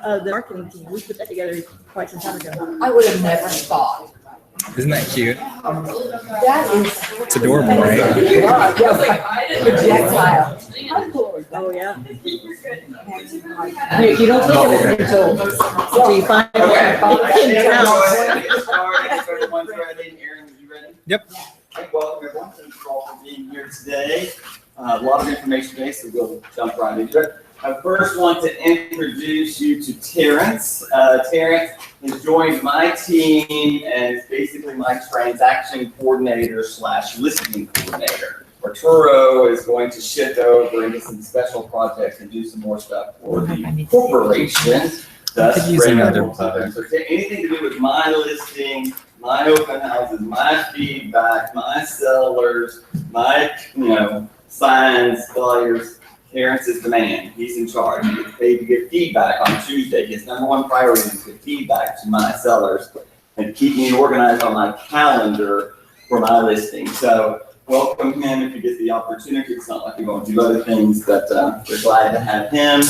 The marketing team, we put that together quite some time ago. I would have never thought. Isn't that cute? That is. It's adorable, right? Projectile. Oh, yeah. You don't think of it until You find Okay. it in town. Everyone's ready. Aaron, you ready? Yep. Okay, welcome everyone. Thank you all for being here today. A lot of information today, so we'll jump right into it. I first want to introduce you to Terrence. Terrence has joined my team and is basically my transaction coordinator / listing coordinator. Arturo is going to shift over into some special projects and do some more stuff for the corporation. Could use another So anything to do with my listing, my open houses, my feedback, my sellers, my signs, flyers. Terrence is the man. He's in charge. He gets paid to give feedback on Tuesday. His number one priority is to give feedback to my sellers and keep me organized on my calendar for my listing. So welcome him if you get the opportunity. It's not like you're going to do other things, but we're glad to have him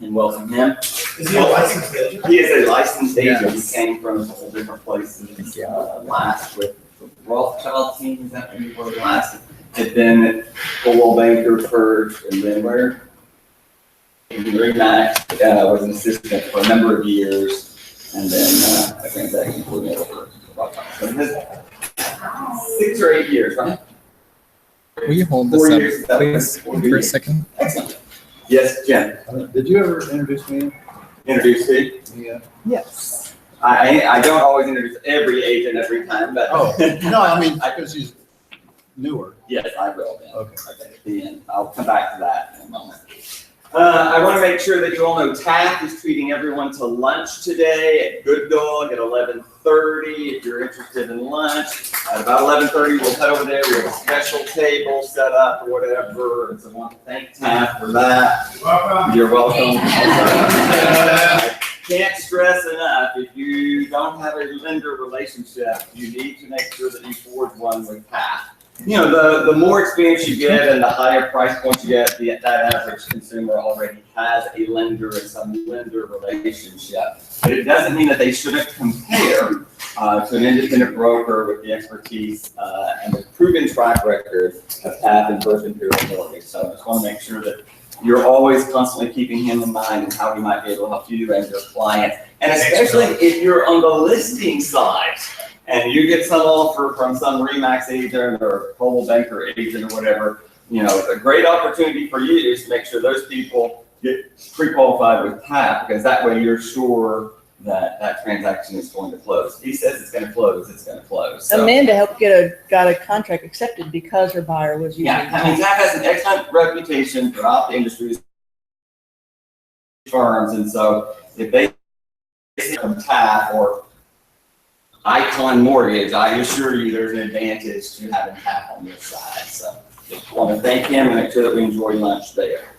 and welcome him. Is he a licensed agent? He is a licensed agent. Yes. He came from a couple different places. Last with the Rothschild team, is that where you were last? And then at Coldwell Banker first, and then where? Remax was an assistant for a number of years, and then a transaction coordinator for about 6 or 8 years, right? Will you hold 4 this years, up, please, for for a second? Excellent. Yes, Jen. Did you ever introduce me? Introduce me. Yeah. Yes. I don't always introduce every agent every time, but Oh, no, I mean, because he's newer. yes, I will. Then. Okay. At the end, I'll come back to that in a moment. I want to make sure that you all know TAF is treating everyone to lunch today at Good Dog at 11:30. If you're interested in lunch, at about 11:30, we'll head over there. We have a special table set up or whatever. So I want to thank TAF for that. Welcome. You're welcome. I can't stress enough, if you don't have a lender relationship, you need to make sure that you forge one with TAF. The more experience you get and the higher price point you get, that average consumer already has a lender and some lender relationship. But it doesn't mean that they shouldn't compare to an independent broker with the expertise and the proven track record of TAF and First Imperial Mortgage. So I just want to make sure that you're always constantly keeping him in mind and how he might be able to help you and your client. And especially if you're on the listing side. And you get some offer from some Remax agent or Coldwell Banker agent or whatever, a great opportunity for you is to make sure those people get pre-qualified with TAF, because that way you're sure that transaction is going to close. If he says it's going to close, it's going to close. So, Amanda helped got a contract accepted because her buyer was using yeah, I mean, TAF has an excellent reputation throughout the industry firms, and so if they from TAF or Icon Mortgage, I assure you there's an advantage to having TAF on your side. So just want to thank him and make sure that we enjoy lunch there.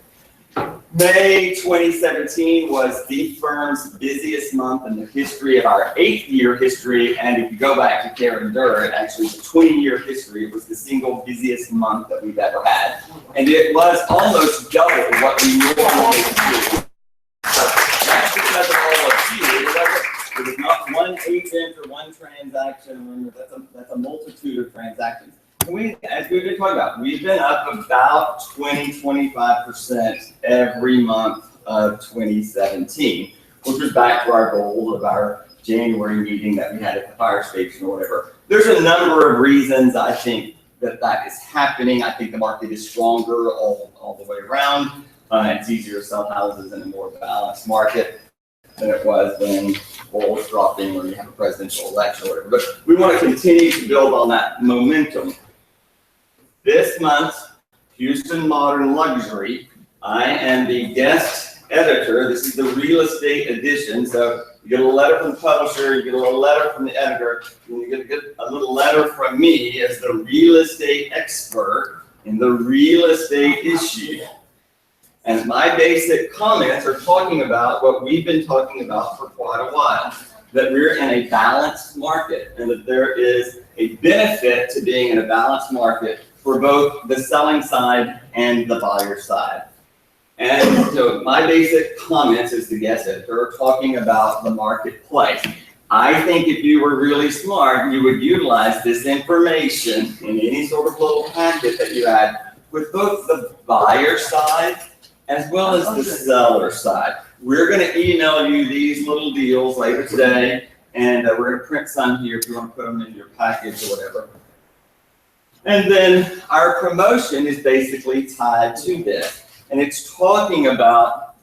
May 2017 was the firm's busiest month in the history of our 8-year history. And if you go back to Karen Durr, actually the 20-year history, it was the single busiest month that we've ever had. And it was almost double what we normally do. So that's because of all of you. It was not one agent or one transaction. Remember, that's a multitude of transactions. And as we've been talking about, we've been up about 20-25% every month of 2017, which was back to our goal of our January meeting that we had at the fire station or whatever. There's a number of reasons I think that is happening. I think the market is stronger all the way around. It's easier to sell houses in a more balanced market than it was when oil was dropping or you have a presidential election or whatever. But we want to continue to build on that momentum. This month, Houston Modern Luxury, I am the guest editor. This is the real estate edition. So you get a letter from the publisher, you get a little letter from the editor, and you get a little letter from me as the real estate expert in the real estate issue. And my basic comments are talking about what we've been talking about for quite a while, that we're in a balanced market and that there is a benefit to being in a balanced market for both the selling side and the buyer side. And so my basic comments as the guest editor are talking about the marketplace. I think if you were really smart, you would utilize this information in any sort of little packet that you had with both the buyer side as well as the seller side. We're gonna email you these little deals later today, and we're gonna print some here if you wanna put them in your package or whatever. And then our promotion is basically tied to this, and it's talking about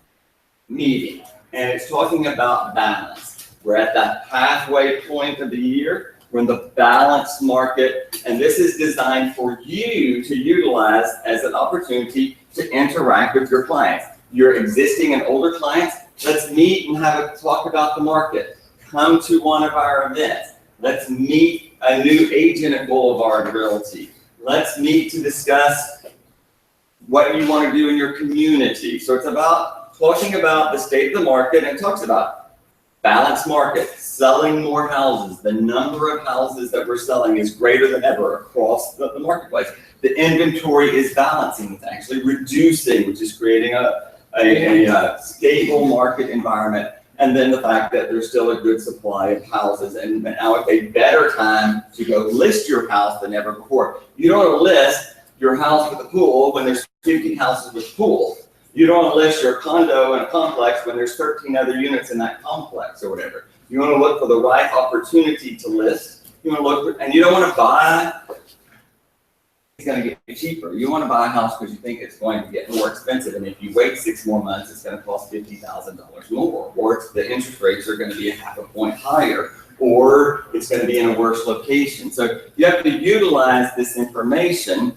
meeting, and it's talking about balance. We're at that halfway point of the year. We're in the balanced market, and this is designed for you to utilize as an opportunity to interact with your clients. Your existing and older clients, let's meet and have a talk about the market. Come to one of our events. Let's meet a new agent at Boulevard Realty. Let's meet to discuss what you want to do in your community. So it's about talking about the state of the market, and it talks about balanced market, selling more houses. The number of houses that we're selling is greater than ever across the marketplace. The inventory is balancing, it's actually reducing, which is creating a stable market environment. And then the fact that there's still a good supply of houses, and now it's a better time to go list your house than ever before. You don't want to list your house with a pool when there's 50 houses with pools. You don't want to list your condo in a complex when there's 13 other units in that complex or whatever. You want to look for the right opportunity to list. You want to look for, and you don't want to buy, it's going to get cheaper. You want to buy a house because you think it's going to get more expensive. And if you wait 6 more months, it's going to cost $50,000 more. Or the interest rates are going to be a half a point higher. Or it's going to be in a worse location. So you have to utilize this information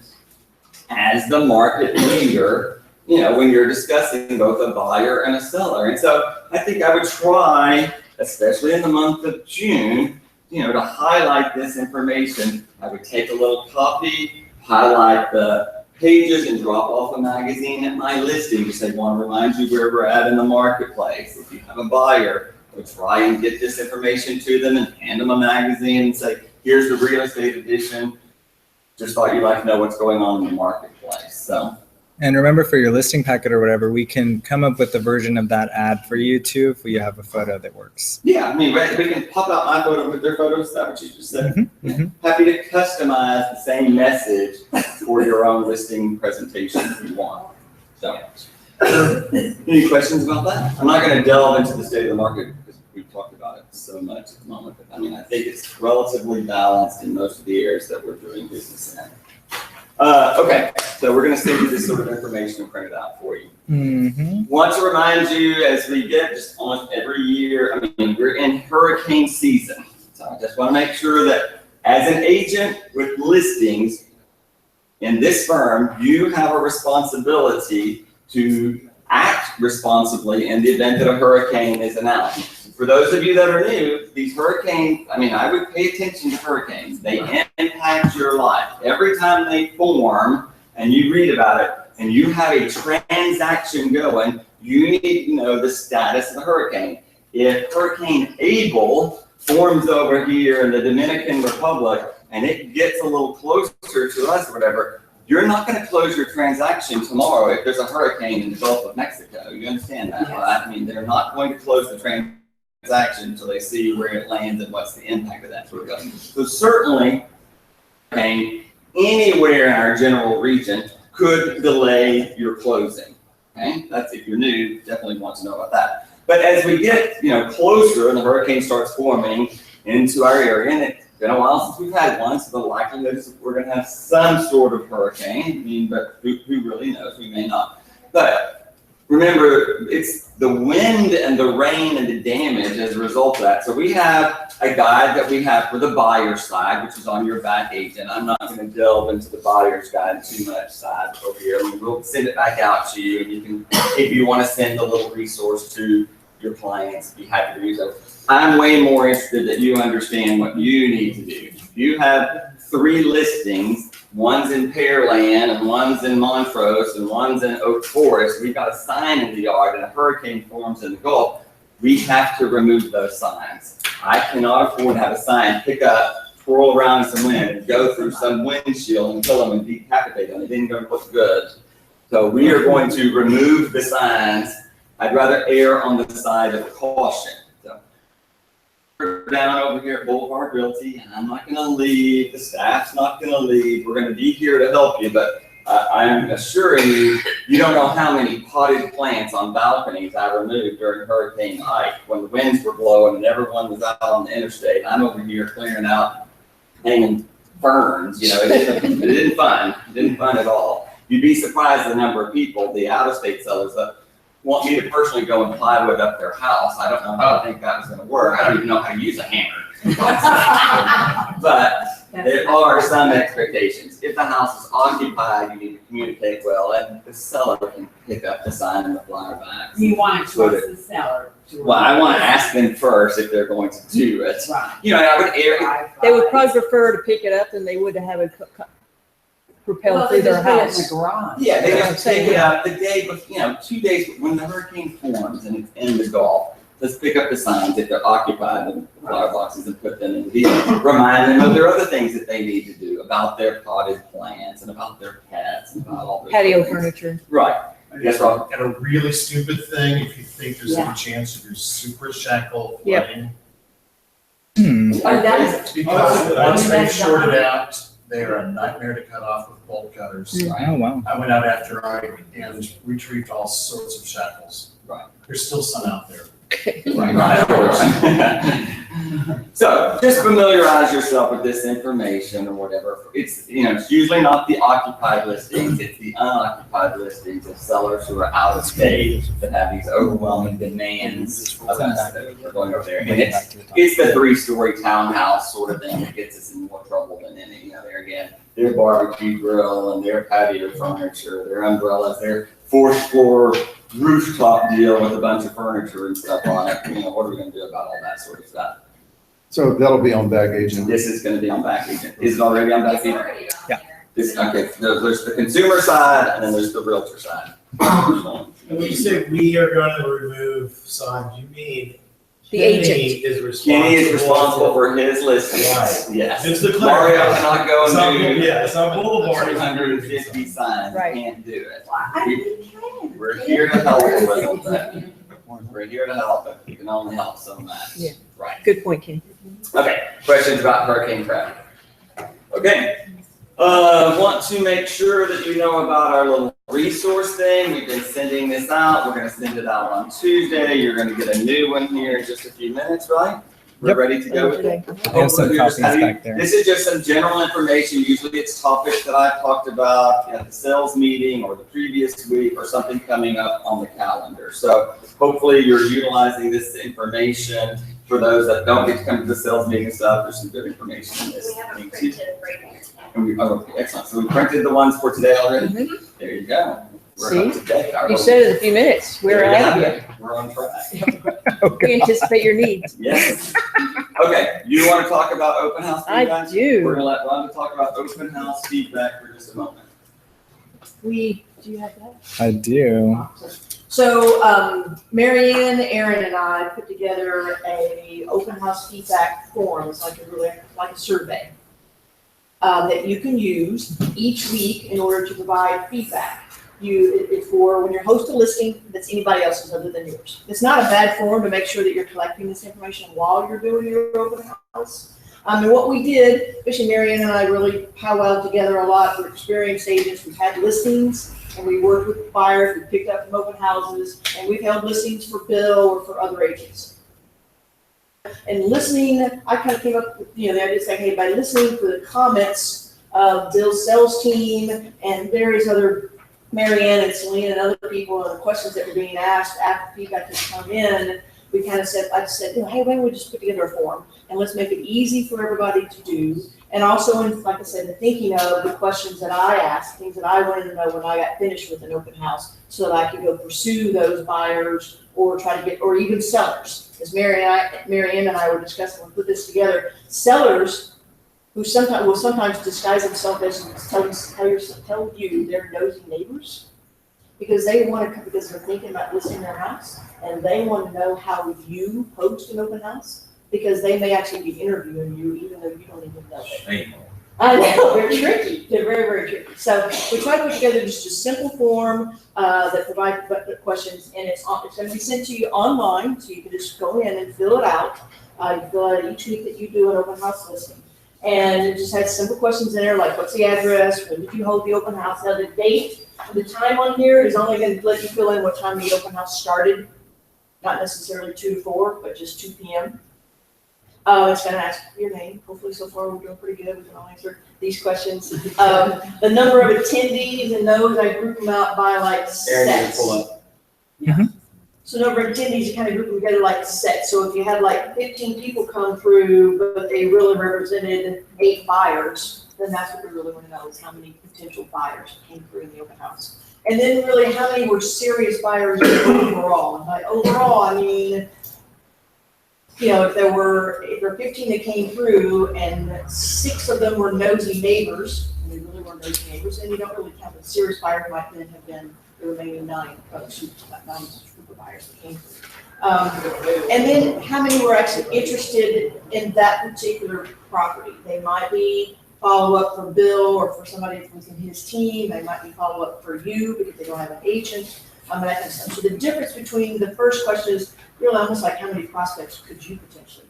as the market leader, you know, when you're discussing both a buyer and a seller. And so I think I would try, especially in the month of June, you know, to highlight this information. I would take a little copy, highlight the pages, and drop off a magazine at my listing because I want to remind you where we're at in the marketplace. If you have a buyer, I would try and get this information to them and hand them a magazine and say, here's the real estate edition. Just thought you'd like to know what's going on in the marketplace. So. And remember, for your listing packet or whatever, we can come up with a version of that ad for you too if we have a photo that works. Yeah, I mean, right, we can pop out my photo with their photos. Is that what you just said? Happy to customize the same message for your own listing presentation if you want. So, any questions about that? I'm not going to delve into the state of the market because we've talked about it so much at the moment. But I mean, I think it's relatively balanced in most of the areas that we're doing business in. Okay, so we're going to send you this sort of information and print it out for you. Want to remind you, as we get just almost every year, I mean, we're in hurricane season. So I just want to make sure that as an agent with listings in this firm, you have a responsibility to act responsibly in the event that a hurricane is announced. For those of you that are new, these hurricanes, I mean, I would pay attention to hurricanes. They impact your life. Every time they form and you read about it and you have a transaction going, you need to know the status of the hurricane. If Hurricane Abel forms over here in the Dominican Republic and it gets a little closer to us or whatever, you're not going to close your transaction tomorrow if there's a hurricane in the Gulf of Mexico. You understand that, right? I mean, they're not going to close the transaction until they see where it lands and what's the impact of that sort of going. So certainly, anywhere in our general region could delay your closing. Okay, that's if you're new, definitely want to know about that. But as we get closer and the hurricane starts forming into our area, and it's been a while since we've had one, so the likelihood is we're going to have some sort of hurricane. I mean, but who really knows? We may not. But remember, it's the wind and the rain and the damage as a result of that. So we have a guide that we have for the buyer side, which is on your back agent. I'm not going to delve into the buyer's guide too much side over here. We'll send it back out to you. And you can, if you want to send a little resource to your clients, be happy to use it. I'm way more interested that you understand what you need to do. If you have 3 listings, one's in Pearland and one's in Montrose and one's in Oak Forest, we've got a sign in the yard and a hurricane forms in the Gulf, we have to remove those signs. I cannot afford to have a sign pick up, twirl around in some wind, and go through some windshield and kill them and decapitate them. It isn't going to look good. So we are going to remove the signs. I'd rather err on the side of caution. So we're down over here at Boulevard Realty, and I'm not gonna leave, the staff's not gonna leave. We're gonna be here to help you, but I am assuring you, you don't know how many potted plants on balconies I removed during Hurricane Ike when the winds were blowing and everyone was out on the interstate. I'm over here clearing out hanging ferns, you know, it didn't fun at all. You'd be surprised the number of people, the out-of-state sellers that want me to personally go and plywood up their house. I don't know how I think that was gonna work. I don't even know how to use a hammer. But there are some expectations. If the house is occupied, you need to communicate well, and the seller can pick up the sign and the flyer back. You want to trust the seller. Well, I want to ask them first if they're going to do it. Right. You know, and I would err. They would probably prefer to pick it up than they would to have it propelled through their house. Garage. Yeah, they Yeah, just take it up the day, you know, 2 days when the hurricane forms and it's in the Gulf. Let's pick up the signs if they're occupied in flower boxes and put them in the vehicle. Remind them of their other things that they need to do about their potted plants and about their pets and about all those Patio things. furniture. Right. Yes, Rob. And a really stupid thing, if you think there's Yeah. any chance of your super shackle Yep. flooding. Oh, that is, Because once they've that's shorted done. out, they are a nightmare to cut off with bolt cutters. Oh, wow. I went out after Ike and retrieved all sorts of shackles. Right. There's still some out there. Right, of course. So just familiarize yourself with this information or whatever. It's, you know, it's usually not the occupied listings, it's the unoccupied listings of sellers who are out of state that have these overwhelming demands of us that are going over there. And it's the 3-story townhouse sort of thing that gets us in more trouble than any, you know, there again, their barbecue grill and their patio furniture, their umbrellas, their 4th floor rooftop deal with a bunch of furniture and stuff on it. You know, what are we gonna do about all that sort of stuff? So that'll be on back agent. This is gonna be on back agent. Is it already on back It's agent? already on Yeah. there. This, okay, there's the consumer side and then there's the realtor side. And when you say we are going to remove signs, you mean The Kenny agent. is responsible. Kenny is responsible for his listings. Right. Yes. Just to Mario clarify. cannot It's go on, and do yeah, it's on Boulevard. 250 signs. Right. Can't do it. I think you can. We're here to help with that. We're here to help, but we can only help so much. Yeah. Right. Good point, Ken. Okay, questions about hurricane traffic? Okay. Want to make sure that you know about our little resource thing. We've been sending this out. We're gonna send it out on Tuesday. You're gonna get a new one here in just a few minutes, right? We're Yep. ready to go with it? I have some copies back there. This is just some general information. Usually it's topics that I've talked about at the sales meeting or the previous week or something coming up on the calendar. So hopefully you're utilizing this information. For those that don't get to come to the sales meeting and stuff, there's some good information in this We have a thing too. printed right here. And we, oh, okay, excellent. So we printed the ones for today already? There you go. We're up to date. You said it in a few minutes. We're There you ahead of have you. it. We're on track. We anticipate your needs. Yes. Okay, you want to talk about open house I feedback? We're do. gonna let Rhonda talk about open house feedback for just a moment. Do you have that? I do. So, Marianne, Aaron, and I put together a open house feedback form. It's like a survey that you can use each week in order to provide feedback. It's for when you're host a listing that's anybody else's other than yours. It's not a bad form to make sure that you're collecting this information while you're doing your open house. And what we did, especially Marianne and I really powwowed together a lot. We're experienced agents. We've had listings and we worked with buyers. We picked up from open houses and we've held listings for Bill or for other agents. And listening, I kind of came up with, the idea saying, hey, by listening to the comments of Bill's sales team and various other Marianne and Selena and other people and the questions that were being asked after feedback has come in, we kind of said, I said, hey, why don't we just put together a form and let's make it easy for everybody to do. And also, like I said, the thinking of the questions that I asked, things that I wanted to know when I got finished with an open house so that I could go pursue those buyers or try to get, or even sellers. As Marianne and I were discussing, when we put this together, sellers who will sometimes disguise themselves as tell you they're nosy neighbors because they want to, because they're thinking about listing their house and they want to know how you post an open house because they may actually be interviewing you even though you don't even know it. I know, they're tricky, they're very, very tricky. So we try to put together just a simple form that provides the questions, and it's gonna be sent to you online, so you can just go in and fill it out. You fill out each week that you do an open house listing. And it just has simple questions in there, like what's the address, when did you hold the open house? Now the date, the time on here is only gonna let you fill in what time the open house started, not necessarily 2 to 4, but just 2 p.m. It's gonna ask your name. Hopefully so far we're doing pretty good. We can all answer these questions. The number of attendees, and those I group them out by like Aaron, you can sets. pull up. So number of attendees, you kind of group them together like sets. So if you had like 15 people come through, but they really represented 8 buyers, then that's what we really want to know is how many potential buyers came through in the open house. And then really how many were serious buyers overall. And by overall, I mean, you know, if there were 15 that came through and 6 of them were nosy neighbors, and they really were nosy neighbors, and you don't really count the serious buyer might then have been the remaining 9 super buyers that came through. And then how many were actually interested in that particular property? They might be follow-up for Bill or for somebody within his team. They might be follow-up for you because they don't have an agent. That kind of stuff. So the difference between the first question is really almost like how many prospects could you potentially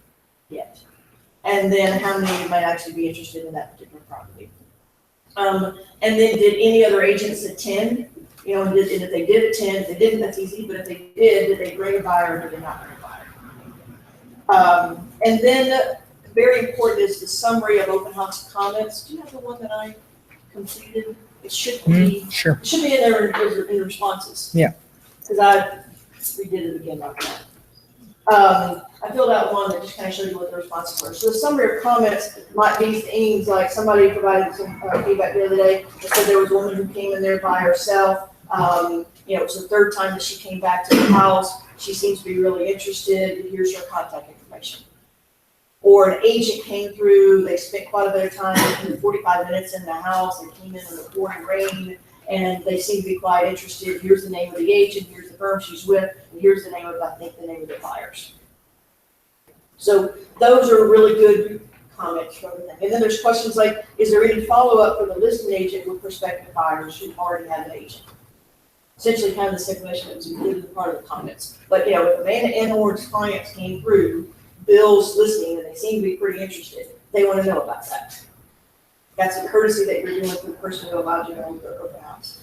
get? And then how many might actually be interested in that particular property? And then did any other agents attend? You know, and if they did attend, if they didn't, that's easy, but if they did they bring a buyer or did they not bring a buyer? And then very important is the summary of open house comments. Do you have the one that I completed? It should be, Sure. it should be in there in the responses. Yeah. Because I redid it again like that. I filled out one that just kind of showed you what the responses were. So the summary of comments might be things like somebody provided some feedback the other day that said there was a woman who came in there by herself. You know, it's the 3rd time that she came back to the house. She seems to be really interested. Here's her contact information. Or an agent came through, they spent quite a bit of time, 45 minutes in the house, they came in the pouring rain, and they seem to be quite interested. Here's the name of the agent, here's the firm she's with, and here's the name of, I think, the name of the buyers. So those are really good comments for everything. And then there's questions like, is there any follow-up for the listing agent with prospective buyers who already have an agent? Essentially kind of this information that was included in part of the comments. But, you know, if Amanda Enhorn's clients came through Bill's listing and they seem to be pretty interested, they want to know about that. That's a courtesy that you're doing for the person who allowed you to own the open house.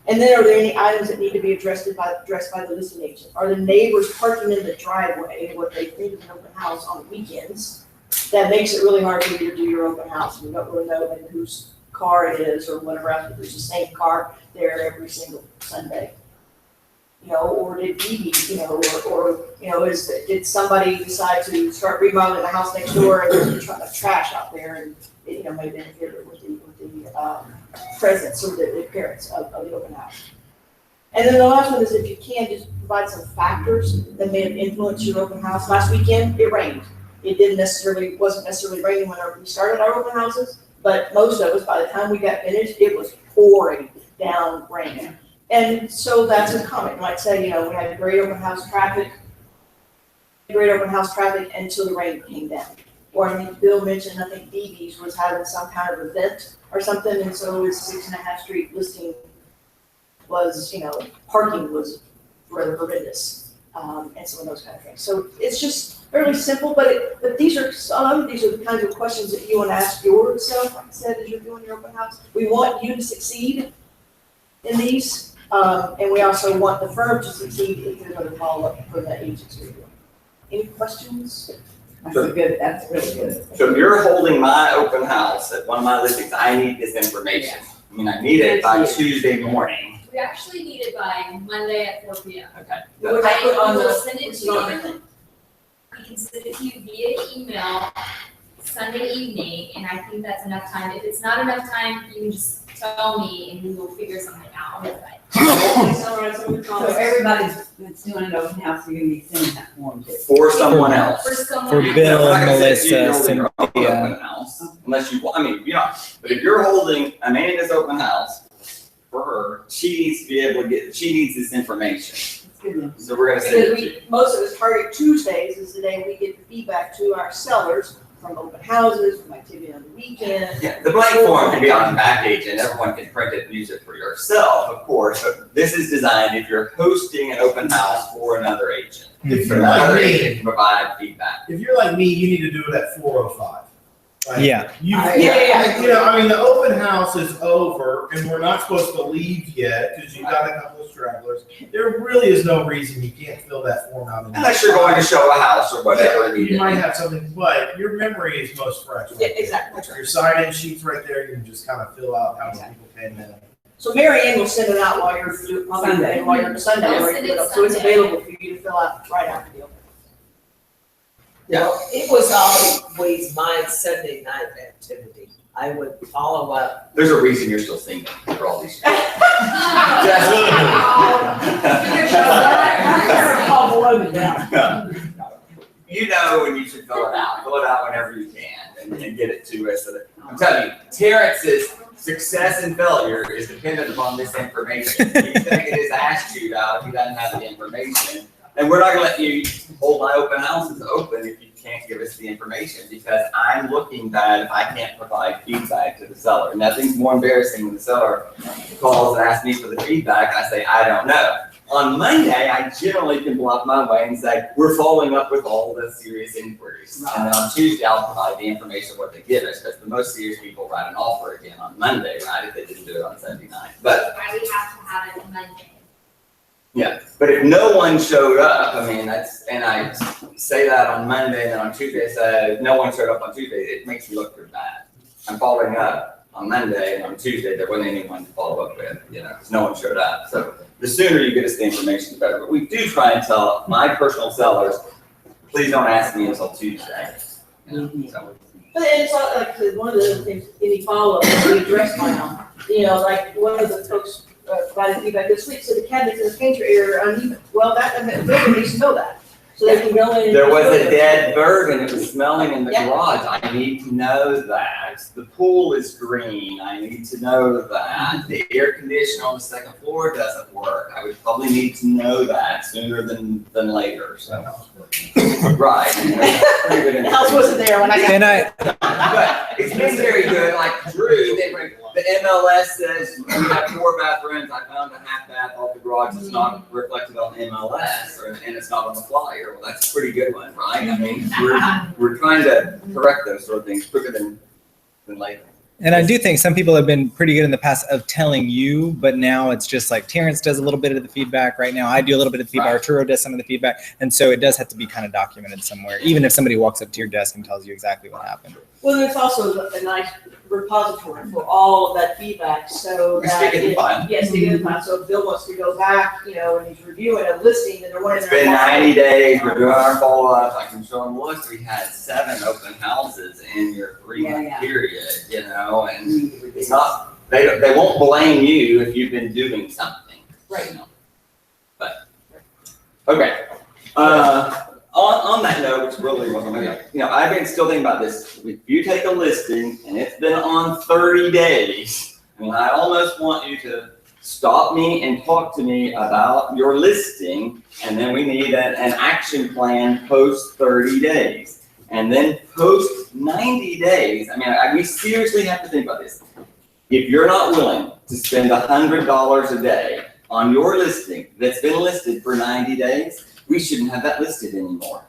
And then are there any items that need to be addressed by the listing agent? Are the neighbors parking in the driveway, what they think of an open house on weekends? That makes it really hard for you to do your open house. You don't really know whose car it is or whatever else, but there's the same car there every single Sunday. You know, or did BB, you know, or you know, did somebody decide to start remodeling the house next door and there's a ton of trash out there and it, you know, maybe interfered with the presence or the appearance of the open house. And then the last one is if you can just provide some factors that may have influenced your open house. Last weekend it rained. It wasn't necessarily raining when we started our open houses, but most of us, by the time we got finished, it was pouring down rain. And so that's a comment. You might say, you know, we had great open house traffic until the rain came down. Or I think Bill mentioned, I think BB's was having some kind of event or something, and so his 6.5 street listing was, you know, parking was rather horrendous, and some of those kind of things. So it's just fairly simple, but these are the kinds of questions that you want to ask yourself, like I said, as you're doing your open house. We want you to succeed in these, and we also want the firm to succeed if there's other follow-up for the agents you're doing. Any questions? That's really good. So if you're holding my open house at one of my listings, I need this information. I mean, I need it by Tuesday morning. We actually need it by Monday at 4 p.m. Okay. Which I put on will the, send it which to is on you. the, We can send it to you via email Sunday evening, and I think that's enough time. If it's not enough time, you can just tell me and we will figure something out on the side. So everybody that's doing an open house, you're gonna be sending that form to. For someone else. For someone For else. Bill, Like I said, you Melissa, hold your own Cynthia. open house, unless you, I mean, you know, but if you're holding Amanda's open house for her, she needs to be able to she needs this information. It's good then. So we're gonna send because it to you. most of us target Tuesdays is the day we get the feedback to our sellers from open houses, from activity on the weekend. Yeah, the blank form can be on the back page and everyone can print it and use it for yourself, of course, but this is designed if you're hosting an open house for another agent. If So you're another like agent me, can provide feedback. if you're like me, you need to do it at 4:05. Like, Yeah. You know, I mean, the open house is over and we're not supposed to leave yet because you've got a couple of stragglers. There really is no reason you can't fill that form out. Unless you're going to show a house or whatever. You might have something, but your memory is most fresh. Yeah, exactly. Your sign-in sheet's right there, you can just kind of fill out how many people came in. So Mary Ann will send it out while you're on Monday, while you're on Sunday, Yes, right? it is So it's Sunday. available for you to fill out right after the open. Well, it was always my Sunday night activity. I would follow up. There's a reason you're still single for all these. You know when you should fill it out. Fill it out whenever you can and get it to us. So that, I'm telling you, Terrence's success and failure is dependent upon this information. Anything it is asked you out if he doesn't have the information. And we're not gonna let you hold my open houses open if you can't give us the information, because I'm looking bad if I can't provide feedback to the seller. Nothing's more embarrassing when the seller calls and asks me for the feedback, and I say, I don't know. On Monday, I generally can bluff my way and say, we're following up with all the serious inquiries. And then on Tuesday, I'll provide the information of what they give us, because the most serious people write an offer again on Monday, right, if they didn't do it on Sunday night. But Why we have to have it Monday. yeah, but if no one showed up, I mean, that's, and I say that on Monday, and then on Tuesday, I say, if no one showed up on Tuesday, it makes me look pretty bad. I'm following up on Monday, and on Tuesday, there wasn't anyone to follow up with, you know, because no one showed up. So the sooner you get us the information, the better. But we do try and tell my personal sellers, please don't ask me until Tuesday. You know, so. But it's not like, one of the other things, any follow-up we address now, you know, like one of the folks provided feedback this week, so the cabinets in the pantry area are uneven. Well, that building needs to know that, so they can go in. There was a dead bird and it was smelling in the Yeah. garage. I need to know that. The pool is green. I need to know that. The air conditioner on the second floor doesn't work. I would probably need to know that sooner than later, so. Right. Pretty good The house wasn't there when I got. And I, But it's been very good, like Drew, they bring, the MLS says we have 4 bathrooms, I found a half bath off the garage, it's not reflected on the MLS, and it's not on the flyer, well, that's a pretty good one, right? I mean, we're trying to correct those sort of things quicker than later. and I do think some people have been pretty good in the past of telling you, but now it's just like Terrence does a little bit of the feedback right now. I do a little bit of the feedback. Right. Arturo does some of the feedback. And so it does have to be kind of documented somewhere, even if somebody walks up to your desk and tells you exactly what happened. Well, there's also a nice repository for all of that feedback, so We that. stick it in the file. Yes, stick it in the file, so if Bill wants to go back, you know, and he's reviewing a listing, and they're wanting. It's been 90 days, we're doing our follow-ups, I can show them, look, we had 7 open houses in your 3-month period, you know, and it's not, they won't blame you if you've been doing something. Right. You know. But, okay, on that note, which really wasn't, you know, I've been still thinking about this. If you take a listing and it's been on 30 days, I mean, I almost want you to stop me and talk to me about your listing, and then we need an action plan post 30 days. And then post 90 days, I mean, we seriously have to think about this. If you're not willing to spend $100 a day on your listing that's been listed for 90 days, we shouldn't have that listed anymore.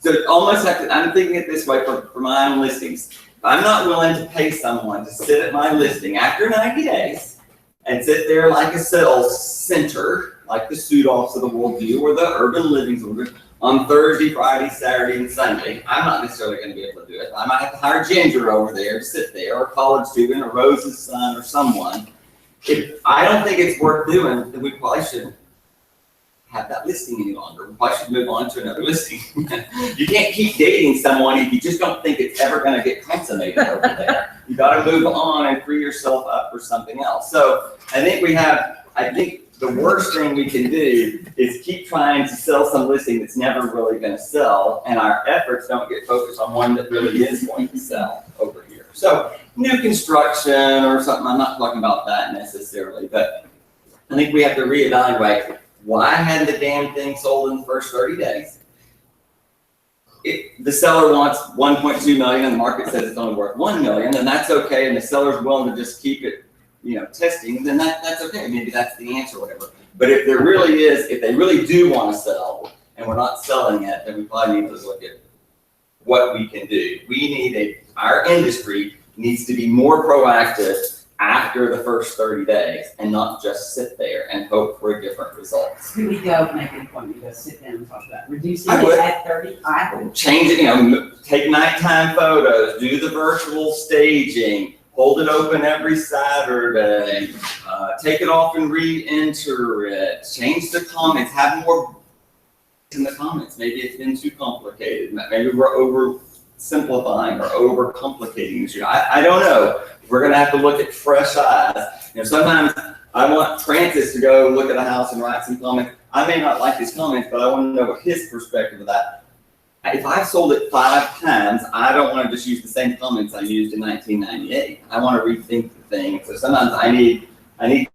So almost have to, I'm thinking it this way for my own listings. I'm not willing to pay someone to sit at my listing after 90 days and sit there like a sales center, like the Sudoffs of the world do, or the Urban Livings will do, on Thursday, Friday, Saturday, and Sunday. I'm not necessarily going to be able to do it. I might have to hire Ginger over there to sit there, or a college student, or Rose's son, or someone. If I don't think it's worth doing, then we probably shouldn't have that listing any longer. We probably should move on to another listing. You can't keep dating someone if you just don't think it's ever going to get consummated over there. You got to move on and free yourself up for something else. So I think the worst thing we can do is keep trying to sell some listing that's never really going to sell, and our efforts don't get focused on one that really is going to sell over here. So new construction or something, I'm not talking about that necessarily, but I think we have to reevaluate why hadn't the damn thing sold in the first 30 days? if the seller wants 1.2 million and the market says it's only worth 1 million, then that's okay, and the seller's willing to just keep it, testing, then that's okay. Maybe that's the answer, or whatever. But if there really is, if they really do want to sell and we're not selling it, then we probably need to look at what we can do. Our industry needs to be more proactive after the first 30 days and not just sit there and hope for a different result. Could we go make an appointment, go sit down and talk about reducing I it would. at 30? I would. Change it, take nighttime photos, do the virtual staging, hold it open every Saturday, take it off and re-enter it, change the comments, have more in the comments. Maybe it's been too complicated. Maybe we're oversimplifying or overcomplicating this. I don't know. We're gonna have to look at fresh eyes. Sometimes I want Francis to go look at a house and write some comments. I may not like his comments, but I want to know what his perspective of that. If I've sold it 5 times, I don't want to just use the same comments I used in 1998. I want to rethink the thing. So sometimes I need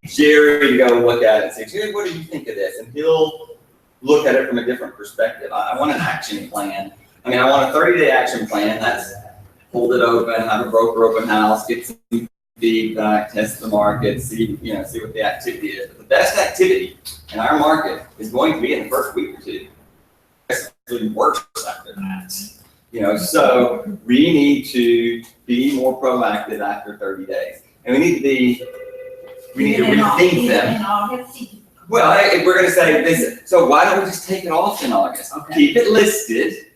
Jerry to go look at it and say, Jerry, what do you think of this? And he'll look at it from a different perspective. I want an action plan. I want a 30-day action plan. That's hold it open, have a broker open house, get some feedback, test the market, see what the activity is. But the best activity in our market is going to be in the first week or two. It's actually worse after that. So we need to be more proactive after 30 days. And we need to rethink them. Well, if we're gonna say this, so why don't we just take it off in August? Okay. Keep it listed,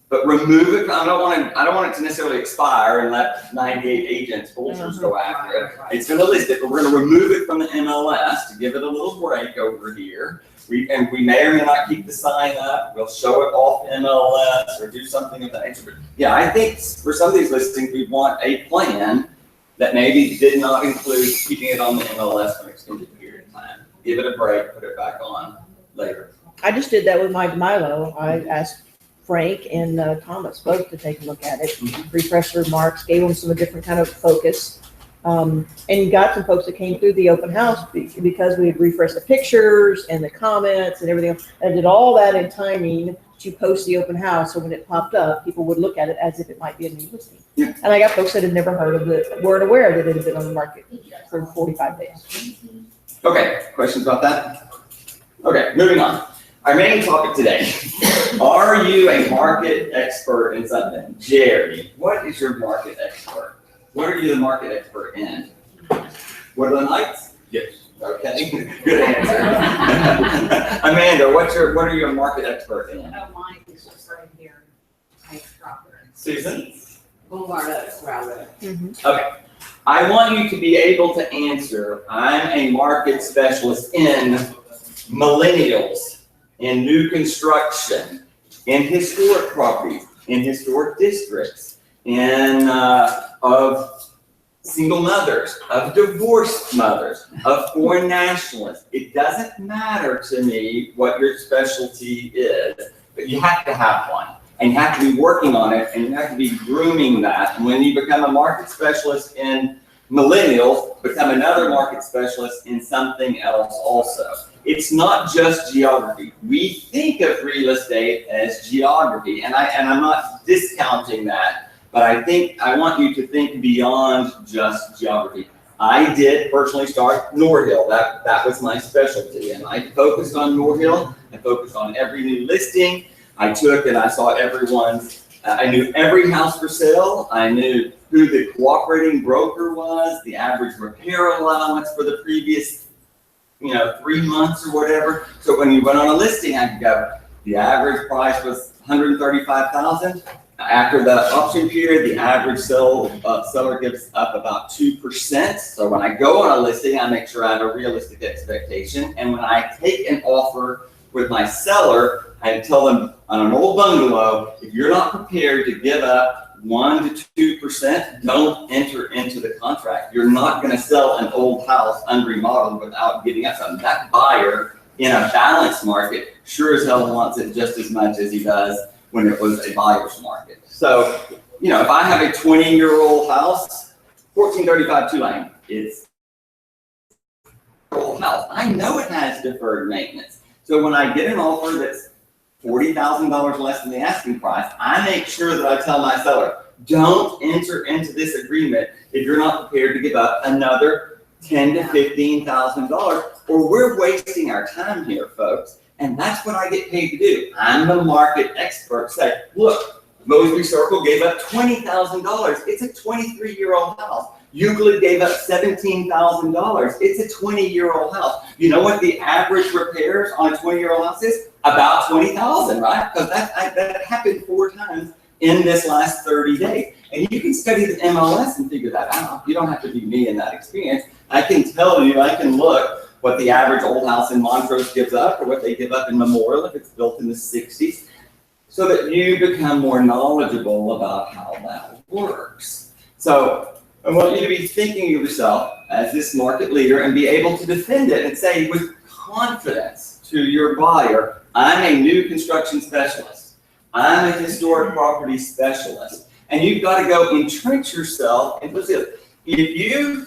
but remove it. I don't want it to necessarily expire and let 98 agents, vultures go after it. It's gonna list it, but we're gonna remove it from the MLS to give it a little break over here. We may or may not keep the sign up. We'll show it off MLS or do something of that nature. But yeah, I think for some of these listings, we want a plan that maybe did not include keeping it on the MLS for an extended period of time. Give it a break, put it back on later. I just did that with my Milo. I asked Frank and Thomas both to take a look at it, refresh their remarks, gave them some different kind of focus. And you got some folks that came through the open house because we had refreshed the pictures and the comments and everything else. I did all that in timing to post the open house. So when it popped up, people would look at it as if it might be a new listing. Yeah. And I got folks that had never heard of it, weren't aware that it had been on the market for 45 days. Okay, questions about that? Okay, moving on. Our main topic today. Are you a market expert in something? Jerry, what is your market expert? What are you the market expert in? What are the Heights? Yes. Okay, good answer. Amanda, what are you a market expert in? Oh, mine is just right here. I dropped it. Susan? Boulevard Oaks, Road. Okay. I want you to be able to answer, I'm a market specialist in millennials, in new construction, in historic properties, in historic districts, of single mothers, of divorced mothers, of foreign nationalists. It doesn't matter to me what your specialty is, but you have to have one. And you have to be working on it, and you have to be grooming that. And when you become a market specialist in millennials, become another market specialist in something else also. It's not just geography. We think of real estate as geography, and I'm not discounting that, but I want you to think beyond just geography. I did personally start Norhill. That was my specialty, and I focused on Norhill. I focused on every new listing. I took and I saw I knew every house for sale. I knew who the cooperating broker was, the average repair allowance for the previous, 3 months or whatever. So when you went on a listing, I could go, the average price was $135,000. After the option period, the average seller gives up about 2%. So when I go on a listing, I make sure I have a realistic expectation. And when I take an offer with my seller, I tell them on an old bungalow, if you're not prepared to give up 1 to 2%, don't enter into the contract. You're not going to sell an old house unremodeled without giving up something. That buyer in a balanced market sure as hell wants it just as much as he does when it was a buyer's market. So, if I have a 20-year-old house, 1435 Tulane, it's old house. I know it has deferred maintenance. So when I get an offer that's $40,000 less than the asking price, I make sure that I tell my seller, don't enter into this agreement if you're not prepared to give up another $10,000 to $15,000, or we're wasting our time here, folks. And that's what I get paid to do. I'm the market expert. Say, look, Mosby Circle gave up $20,000. It's a 23-year-old house. Euclid gave up $17,000. It's a 20-year-old house. You know what the average repairs on a 20-year-old house is? About $20,000, right? Because that happened 4 times in this last 30 days. And you can study the MLS and figure that out. You don't have to be me in that experience. I can tell you, I can look what the average old house in Montrose gives up or what they give up in Memorial if it's built in the 60s, so that you become more knowledgeable about how that works. So I want you to be thinking of yourself as this market leader and be able to defend it and say with confidence to your buyer, I'm a new construction specialist. I'm a historic property specialist. And you've got to go entrench yourself. And if you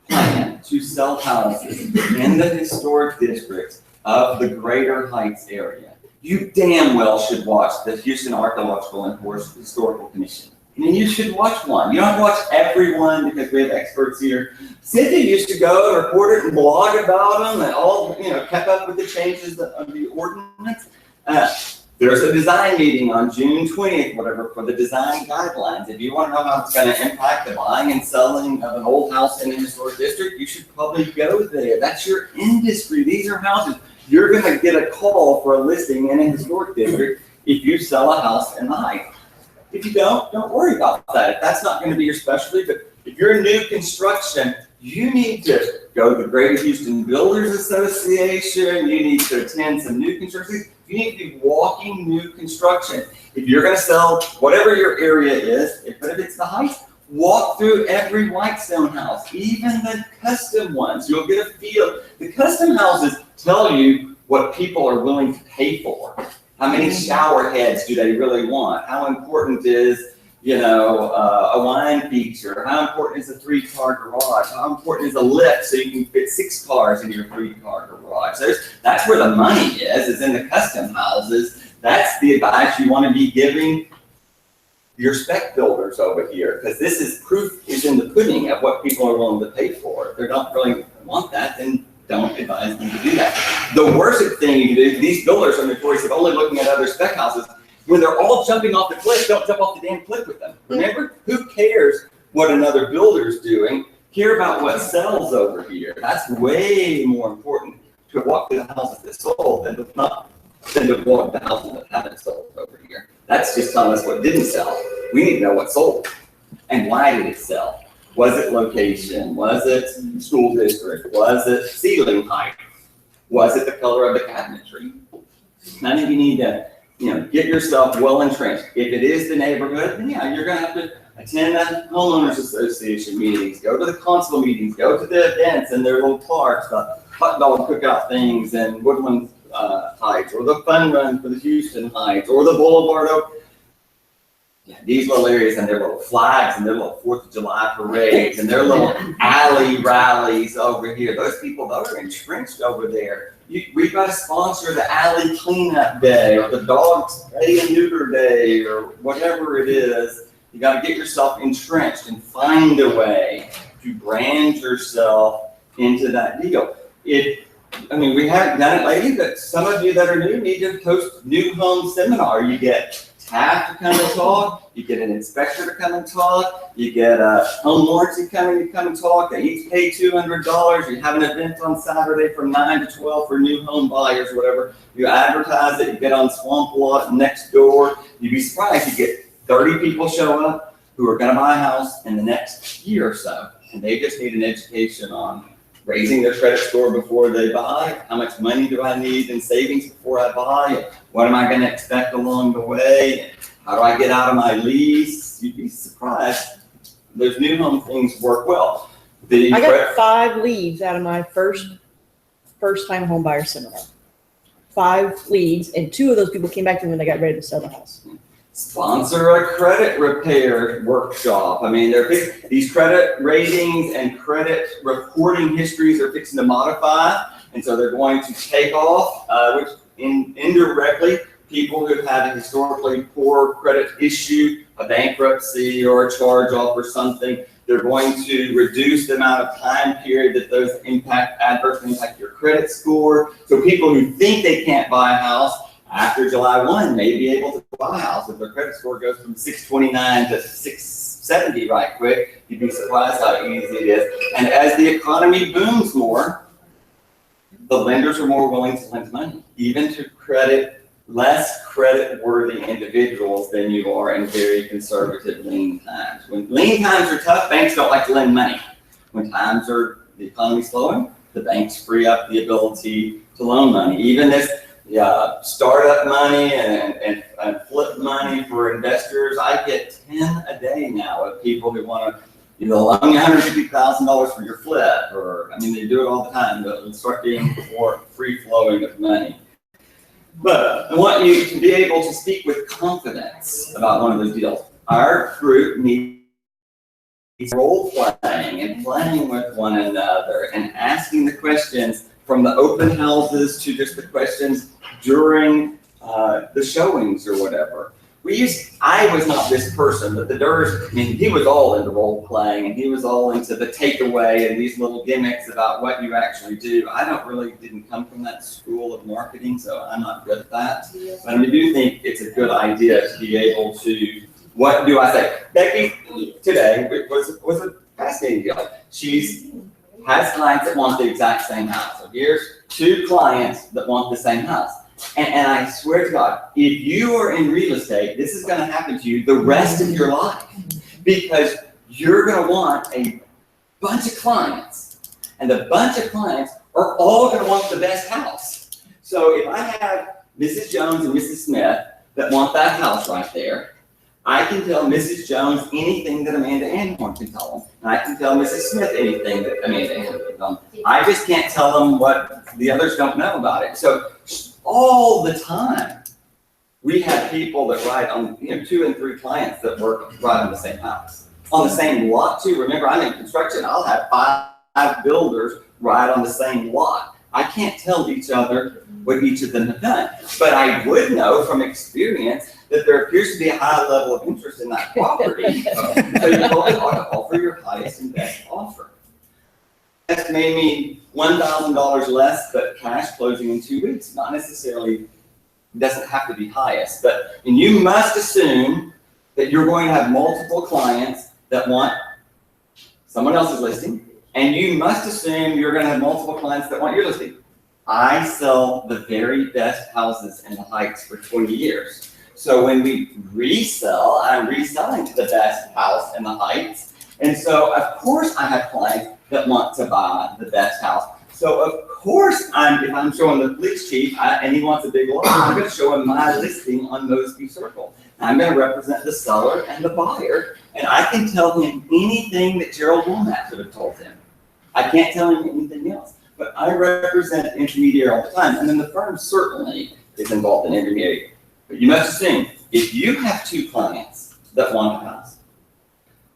plan to sell houses in the historic districts of the Greater Heights area, you damn well should watch the Houston Archaeological and Historical Commission. I mean, you should watch one. You don't have to watch every one because we have experts here. Cynthia used to go and report it and blog about them and all, kept up with the changes of the ordinance. There's a design meeting on June 20th, whatever, for the design guidelines. If you want to know how it's going to impact the buying and selling of an old house in a historic district, you should probably go there. That's your industry. These are houses. You're going to get a call for a listing in a historic district if you sell a house in the Heights. If you don't worry about that. If that's not going to be your specialty, but if you're in new construction, you need to go to the Greater Houston Builders Association. You need to attend some new construction. You need to be walking new construction. If you're going to sell whatever your area is, but if it's the Heights, walk through every Whitestone house, even the custom ones. You'll get a feel. The custom houses tell you what people are willing to pay for. How many shower heads do they really want? How important is, a wine feature? How important is a 3-car garage? How important is a lift so you can fit 6 cars in your 3-car garage? That's where the money is in the custom houses. That's the advice you want to be giving your spec builders over here, because this is proof is in the pudding of what people are willing to pay for. If they don't really want that, then don't advise them to do that. The worst thing you can do, these builders are notorious of only looking at other spec houses. When they're all jumping off the cliff, don't jump off the damn cliff with them. Remember? Who cares what another builder's doing? Care about what sells over here. That's way more important to walk through the houses that sold than to walk the houses that haven't sold over here. That's just telling us what didn't sell. We need to know what sold and why did it sell. Was it location? Was it school district? Was it ceiling height? Was it the color of the cabinetry? None of you need to, get yourself well entrenched. If it is the neighborhood, then you're going to have to attend the homeowners association meetings, go to the constable meetings, go to the events in their little parks, the hot dog cookout things and Woodland Heights, or the fun run for the Houston Heights, or the Boulevard Oak. These little areas and their little flags and their little 4th of July parades and their little alley rallies over here. Those people, those are entrenched over there. We've got to sponsor the alley cleanup day or the dog spay and neuter day or whatever it is. You got to get yourself entrenched and find a way to brand yourself into that deal. We haven't done it lately, but some of you that are new need to host new home seminar. You get staff to come and talk, you get an inspector to come and talk, you get a home warranty coming to come and talk. They each pay $200. You have an event on Saturday from 9 to 12 for new home buyers, whatever. You advertise it, you get on Swamp Lot next door. You'd be surprised, you get 30 people show up who are going to buy a house in the next year or so, and they just need an education on raising their credit score before they buy. How much money do I need in savings before I buy? What am I going to expect along the way? How do I get out of my lease? You'd be surprised. Those new home things work well. I got 5 leads out of my first time home buyer seminar. 5 leads, and 2 of those people came back to me when they got ready to sell the house. Sponsor a credit repair workshop. These credit ratings and credit reporting histories are fixing to modify, and so they're going to take off, which indirectly, people who've had a historically poor credit issue, a bankruptcy or a charge off or something, they're going to reduce the amount of time period that those adversely impact your credit score. So people who think they can't buy a house after July 1 may be able to buy a house if their credit score goes from 629 to 670 right quick. You'd be surprised how easy it is. And as the economy booms more, the lenders are more willing to lend money, even to less credit-worthy individuals than you are in very conservative lean times. When lean times are tough, banks don't like to lend money. When the economy's slowing, the banks free up the ability to loan money. Even this startup money and flip money for investors, I get 10 a day now of people who want to loan you $150,000 for your flip, they do it all the time, but it'll start being more free flowing of money. But I want you to be able to speak with confidence about one of those deals. Our group needs role playing and playing with one another and asking the questions from the open houses to just the questions during the showings or whatever. I was not this person, but the Durs, he was all into role playing and he was all into the takeaway and these little gimmicks about what you actually do. I didn't come from that school of marketing, so I'm not good at that. But I do think it's a good idea to be able to, what do I say? Becky today was a fascinating deal. Has clients that want the exact same house. So here's 2 clients that want the same house. And I swear to God, if you are in real estate, this is going to happen to you the rest of your life, because you're going to want a bunch of clients, and the bunch of clients are all going to want the best house. So if I have Mrs. Jones and Mrs. Smith that want that house right there, I can tell Mrs. Jones anything that Amanda Anhorn can tell them, and I can tell Mrs. Smith anything that Amanda Anhorn can tell them. I just can't tell them what the others don't know about it. So all the time, we have people that ride on, 2 and 3 clients that work right on the same house. On the same lot too. Remember, I'm in construction, I'll have 5 builders ride on the same lot. I can't tell each other what each of them have done, but I would know from experience that there appears to be a high level of interest in that property. So you always ought to offer your highest and best offer. That's maybe $1,000 less, but cash closing in 2 weeks. Not necessarily, doesn't have to be highest, and you must assume that you're going to have multiple clients that want someone else's listing, and you must assume you're going to have multiple clients that want your listing. I sell the very best houses in the Heights for 20 years. So when we resell, I'm reselling to the best house in the Heights. And so of course I have clients that want to buy the best house. So of course, if I'm showing the police chief and he wants a big lot, I'm going to show him my listing on Mosby Circle. I'm going to represent the seller and the buyer, and I can tell him anything that Gerald Womack could have told him. I can't tell him anything else, but I represent the intermediary all the time, and then the firm certainly is involved in intermediary. But you must assume, if you have 2 clients that want a house,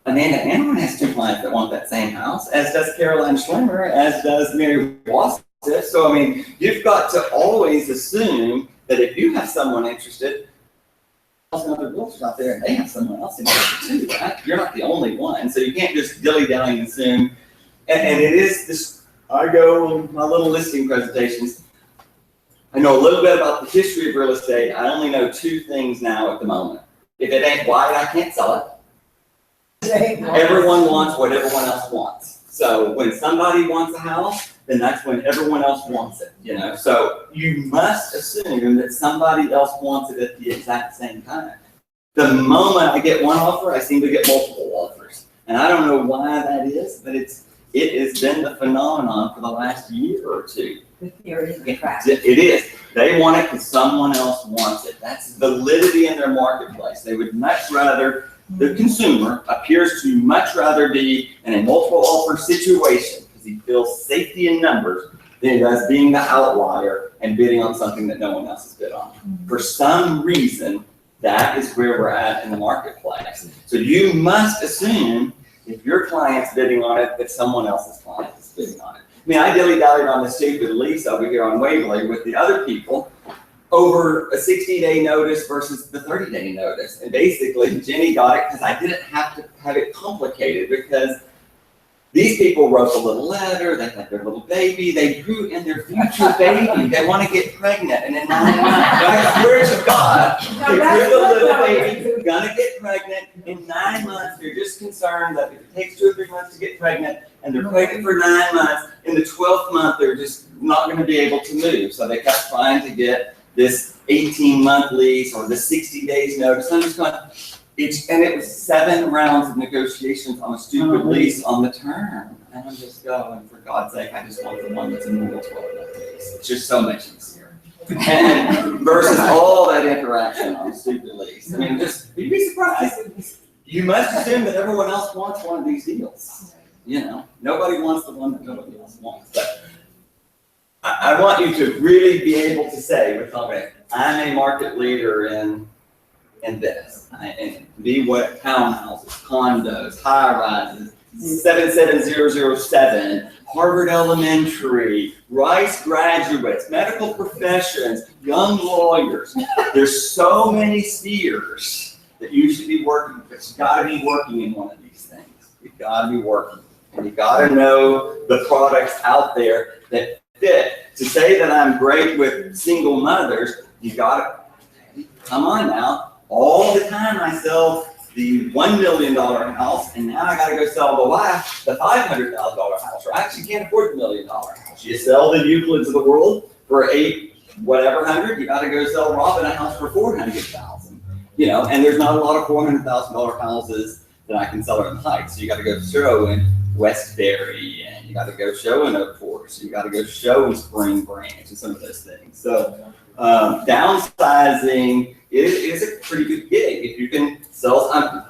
Amanda Anhorn has 2 clients that want that same house, as does Caroline Schlemmer, as does Mary Wasser. So, you've got to always assume that if you have someone interested, there's other builders out there and they have someone else interested too, right? You're not the only one. So you can't just dilly-dally and assume. And it is this, I go on my little listing presentations. I know a little bit about the history of real estate. I only know 2 things now at the moment. If it ain't white, I can't sell it. Everyone wants what everyone else wants. So when somebody wants a house, then that's when everyone else wants it, So you must assume that somebody else wants it at the exact same time. The moment I get one offer, I seem to get multiple offers. And I don't know why that is, but it has been the phenomenon for the last year or 2. The theory of the track. It is. They want it because someone else wants it. That's validity in their marketplace. They would much rather, the consumer appears to much rather be in a multiple offer situation because he feels safety in numbers than he does being the outlier and bidding on something that no one else has bid on. For some reason, that is where we're at in the marketplace. So you must assume if your client's bidding on it, that someone else's client is bidding on it. I dilly-dallied on this too with Lisa over here on Waverly with the other people. over a 60-day notice versus the 30-day notice. And basically, Jenny got it because I didn't have to have it complicated, because these people wrote a little letter, they had their little baby, they drew in their future baby, they want to get pregnant, and in 9 months, I swear to God, they drew the little baby, they're gonna get pregnant, in 9 months, they're just concerned that if it takes 2 or 3 months to get pregnant, and they're pregnant for 9 months, in the 12th month, they're just not gonna be able to move, so they kept trying to get this 18-month lease or the 60 days notice. I'm just going, and it was 7 rounds of negotiations on a stupid lease on the term. And I'm just going, for God's sake, I just want the one that's a normal 12-month lease. It's just so much easier. And versus all that interaction on a stupid lease. I mean, you'd be surprised. You must assume that everyone else wants one of these deals. You know, nobody wants the one that nobody else wants. But I want you to really be able to say with confidence, I'm a market leader in this. And be what townhouses, condos, high rises, 77007, Harvard Elementary, Rice graduates, medical professions, young lawyers. There's so many spheres that you should be working with. You've got to be working in one of these things. You've got to be working. And you've got to know the products out there that fit. To say that I'm great with single mothers, you gotta, come on now. All the time I sell the $1 million house, and now I gotta go sell the wife the $500,000 house, or I actually can't afford the $1 million house. You sell the Euclids of the world for $800, you gotta go sell Robin a house for $400,000. You know, and there's not a lot of $400,000 houses that I can sell in the Heights. So you gotta go show in Westbury, and you got to go show in Oak Forest, you got to go show in Spring Branch, and some of those things. So downsizing is a pretty good gig if you can sell. I'm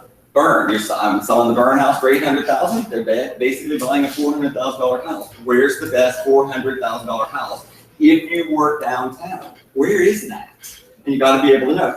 selling the Burn house for $800,000. They're basically buying a $400,000 house. Where's the best $400,000 house if you work downtown? Where is that? And you got to be able to know.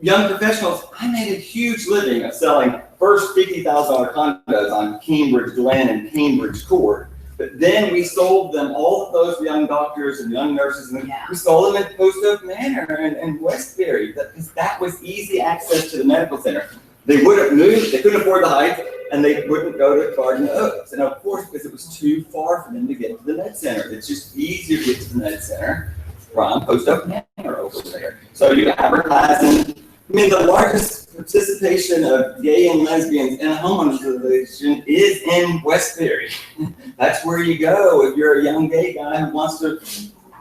Young professionals, I made a huge living of selling first $50,000 condos on Cambridge Glen and Cambridge Court, but then we sold them, all of those young doctors and young nurses, and we sold them in Post Oak Manor and Westbury, because that was easy access to the medical center. They wouldn't move, they couldn't afford the Heights, and they wouldn't go to Garden Oaks. And of course, because it was too far for them to get to the med center. It's just easier to get to the med center from Post Oak Manor over there. So you advertise in, I mean, the largest participation of gay and lesbians in a homeowners association is in Westbury. That's where you go if you're a young gay guy who wants to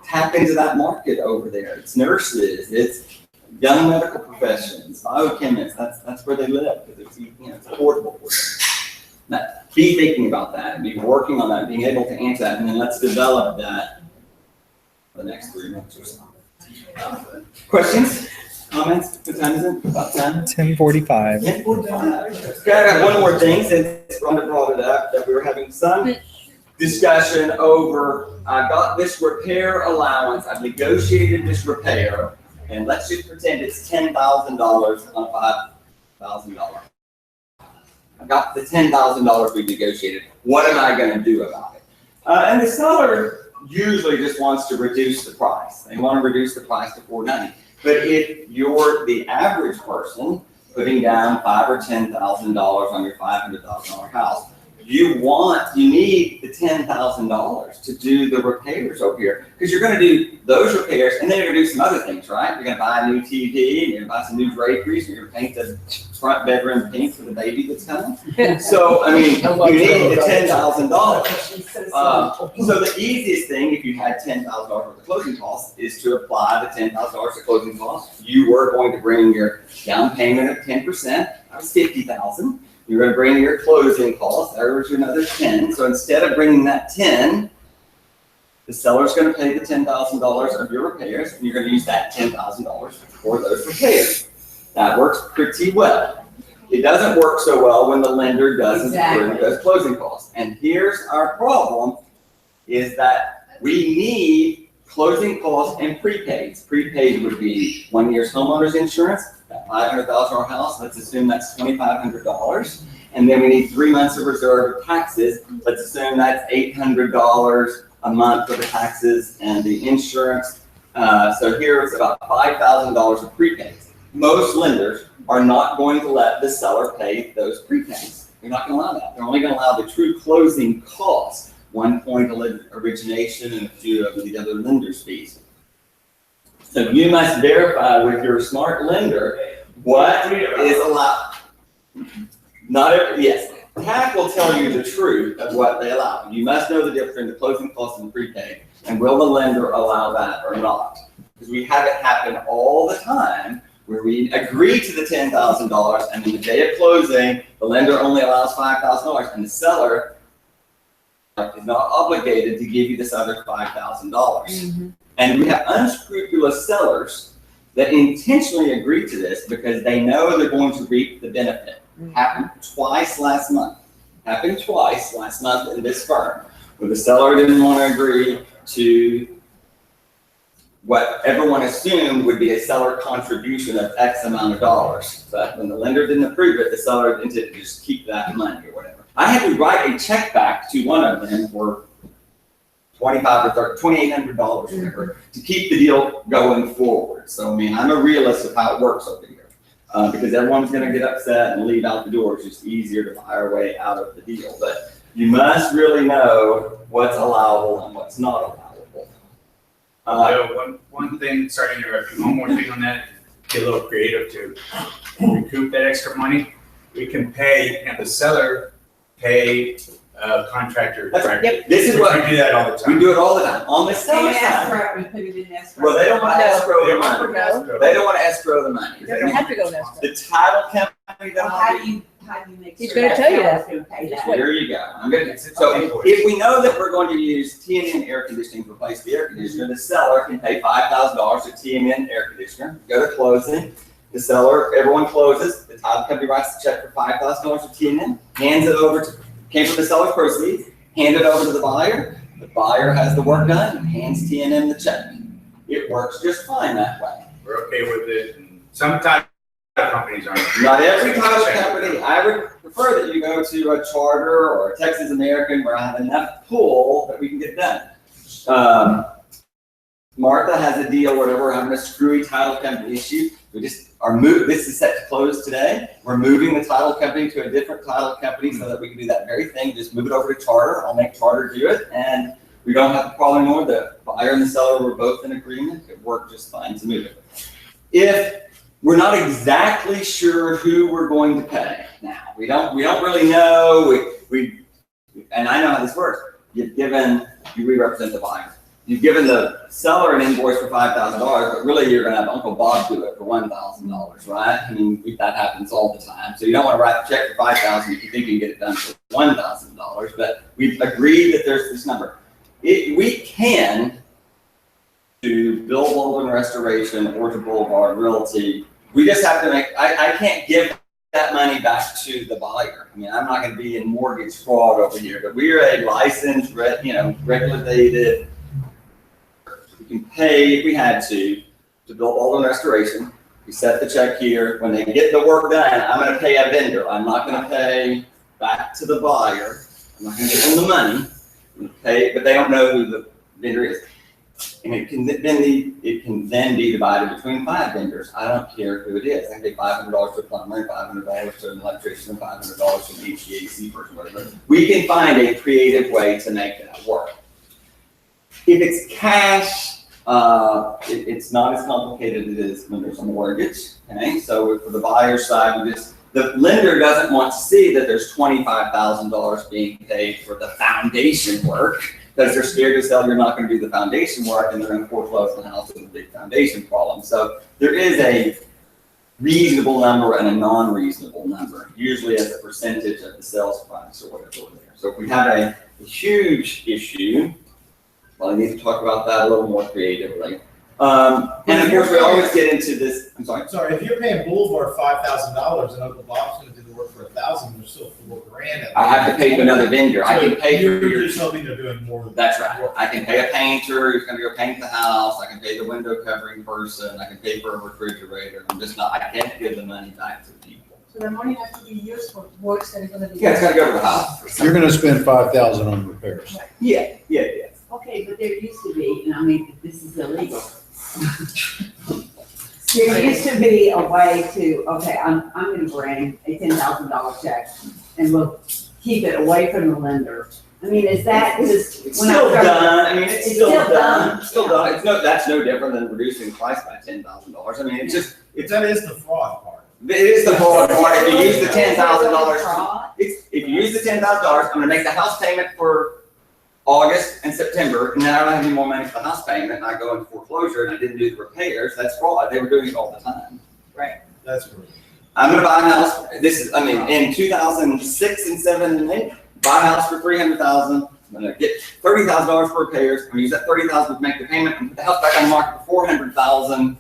tap into that market over there. It's nurses, it's young medical professions, biochemists. That's where they live, because it's, you know, it's affordable for them. Now, be thinking about that and be working on that, being able to answer that, and then let's develop that for the next 3 months or so. Questions? Comments? What time is it? About 10? 10:45. 10:45. Okay, I got one more thing since Rhonda brought it up, that we were having some discussion over, I got this repair allowance, I've negotiated this repair, and let's just pretend it's $10,000 on $5,000. I got the $10,000 we negotiated. What am I going to do about it? And the seller usually just wants to reduce the price. They want to reduce the price to $490. But if you're the average person putting down $5,000 or $10,000 on your $500,000 house, you need the $10,000 to do the repairs over here, because you're going to do those repairs, and then you're going to do some other things, right? You're going to buy a new TV, and you're going to buy some new draperies, and you're going to paint the front bedroom pink for the baby that's coming. So, I mean, you need the $10,000. So the easiest thing, if you had $10,000 worth of closing costs, is to apply the $10,000 to closing costs. You were going to bring your down payment of 10%. That was $50,000. You're going to bring your closing costs. There's another 10. So instead of bringing that 10, the seller's going to pay the $10,000 of your repairs, and you're going to use that $10,000 for those repairs. That works pretty well. It doesn't work so well when the lender doesn't bring those closing costs. And here's our problem, is that we need closing costs and prepaids. Prepaid would be 1 year's homeowner's insurance, that $500,000 house, let's assume that's $2,500. And then we need 3 months of reserve taxes. Let's assume that's $800 a month for the taxes and the insurance. So here it's about $5,000 of prepays. Most lenders are not going to let the seller pay those prepays. They're not going to allow that. They're only going to allow the true closing costs, 1 point origination and a few of the other lender's fees. So you must verify with your smart lender what is allowed. Yes, TAC will tell you the truth of what they allow. You must know the difference between the closing costs and the prepay, and will the lender allow that or not? Because we have it happen all the time where we agree to the $10,000 and then the day of closing, the lender only allows $5,000 and the seller is not obligated to give you this other $5,000. And we have unscrupulous sellers that intentionally agree to this because they know they're going to reap the benefit. Happened twice last month. Happened twice last month in this firm, where the seller didn't want to agree to what everyone assumed would be a seller contribution of X amount of dollars. But when the lender didn't approve it, the seller intended to just keep that money or whatever. I had to write a check back to one of them for $2,500 or $2,800 or whatever to keep the deal going forward. So, I mean, I'm a realist of how it works over here. Because everyone's going to get upset and leave out the door. It's just easier to buy our way out of the deal. But you must really know what's allowable and what's not allowable. One thing, sorry to interrupt you, one more thing on that, get a little creative to recoup that extra money. We can pay, the seller pay contractor. Yep. This is what we do that all the time. We do it all the time. On the seller And side. escrow, we put it in escrow. Well, they don't want to escrow the money. No. They don't want to escrow the money. You don't have to go that way. The title company Well, doesn't. how do you make He's sure gonna tell you seller's that. gonna pay Just that? wait. There you go. So if we know that we're going to use TNN air conditioning to replace the air conditioner, the seller can pay $5,000 to TNN air conditioner. Go to closing. The seller, everyone closes. The title company writes the check for $5,000 to TNN, hands it over to, came from the seller's proceeds, hand it over to the buyer. The buyer has the work done and hands TNN the check. It works just fine that way. We're okay with it. And sometimes companies aren't. Not every title company. I would prefer that you go to a Charter or a Texas American where I have enough pull that we can get done. Martha has a deal where we're having a screwy title company issue. We just are this is set to close today. We're moving the title company to a different title company so that we can do that very thing. Just move it over to Charter. I'll make Charter do it. And we don't have the problem anymore. The buyer and the seller were both in agreement. It worked just fine to move it. If we're not exactly sure who we're going to pay now, we don't really know. And I know how this works. We represent the buyer. You've given the seller an invoice for $5,000, but really you're going to have Uncle Bob do it for $1,000, right? I mean, that happens all the time. So you don't want to write a check for $5,000 if you think you can get it done for $1,000. But we've agreed that there's this number. We can do Bill Bolden Restoration or to Boulevard Realty. We just have to I can't give that money back to the buyer. I mean, I'm not going to be in mortgage fraud over here, but we are a licensed, regulated. We can pay if we had to Bill Bolden Restoration. We set the check here. When they get the work done, I'm going to pay a vendor. I'm not going to pay back to the buyer. I'm not going to give them the money. I'm going to pay, but they don't know who the vendor is. And it can then be divided between 5 vendors. I don't care who it is. I can pay $500 to a plumber, $500 to an electrician, $500 to an HVAC person, whatever. We can find a creative way to make that work. If it's cash, it's not as complicated as it is when there's a mortgage. Okay, so for the buyer's side, the lender doesn't want to see that there's $25,000 being paid for the foundation work, because they're scared to sell, you're not going to do the foundation work, and they're going to foreclose the house with a big foundation problem. So there is a reasonable number and a non-reasonable number, usually as a percentage of the sales price or whatever there. So if we have a huge issue, well, I need to talk about that a little more creatively. And of course, we always get into this. I'm sorry. Sorry, if you're paying Boulevard $5,000 and Uncle Bob's going to do the work for $1,000, there's still $4,000. I have to pay to another vendor. I can pay for You're just hoping they're doing more than That's right. I can pay a painter who's going to go paint the house. I can pay the window covering person. I can pay for a refrigerator. I can't give the money back to people. So the money has to be used for works that are gonna be. Yeah, it's got to go to the house. You're gonna spend $5,000 on repairs. Yeah. Okay, but there used to be, and I mean, this is illegal, There used to be a way to, okay, I'm gonna bring a $10,000 check and we'll keep it away from the lender. I mean, is that, is. It's still done, I mean, it's still done, it's that's no different than reducing the price by $10,000. I mean, it's just, That is the fraud part. it is the fraud part. If you use the $10,000, if you use the $10,000, I'm gonna make the house payment for August and September, and then I don't have any more money for the house payment, and I go into foreclosure and I didn't do the repairs, that's fraud. They were doing it all the time. That's rude. I'm gonna buy a house, in 2006 and 7 and 8, buy a house for $300,000. I'm gonna get $30,000 for repairs. I'm gonna use that $30,000 to make the payment and put the house back on the market for $400,000.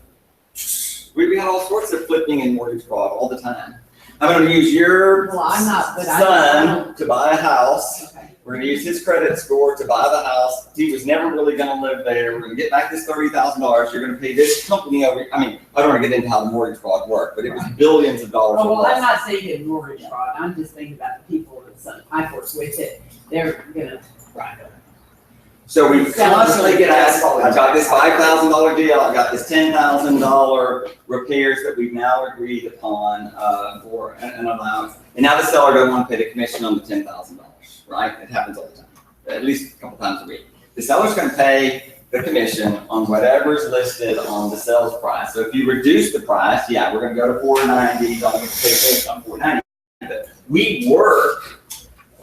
We had all sorts of flipping and mortgage fraud all the time. I'm gonna use your Well, I'm not, but son to buy a house. Okay. We're gonna use his credit score to buy the house. He was never really gonna live there. We're gonna get back this $30,000. You're gonna pay this company over. I mean, I don't wanna get into how the mortgage fraud worked, but it was billions of dollars. Oh, of well, I'm loss. not saying mortgage fraud, I'm just thinking about the people that I work with it, they're gonna. So we constantly get asked, I got this $5,000 deal, I got this $10,000 repairs that we've now agreed upon for an allowance. And now the seller doesn't want to pay the commission on the $10,000, right? It happens all the time, at least a couple times a week. The seller's gonna pay the commission on whatever's listed on the sales price. So if you reduce the price, yeah, we're gonna go to $490, don't get to pay commission on $490. But we work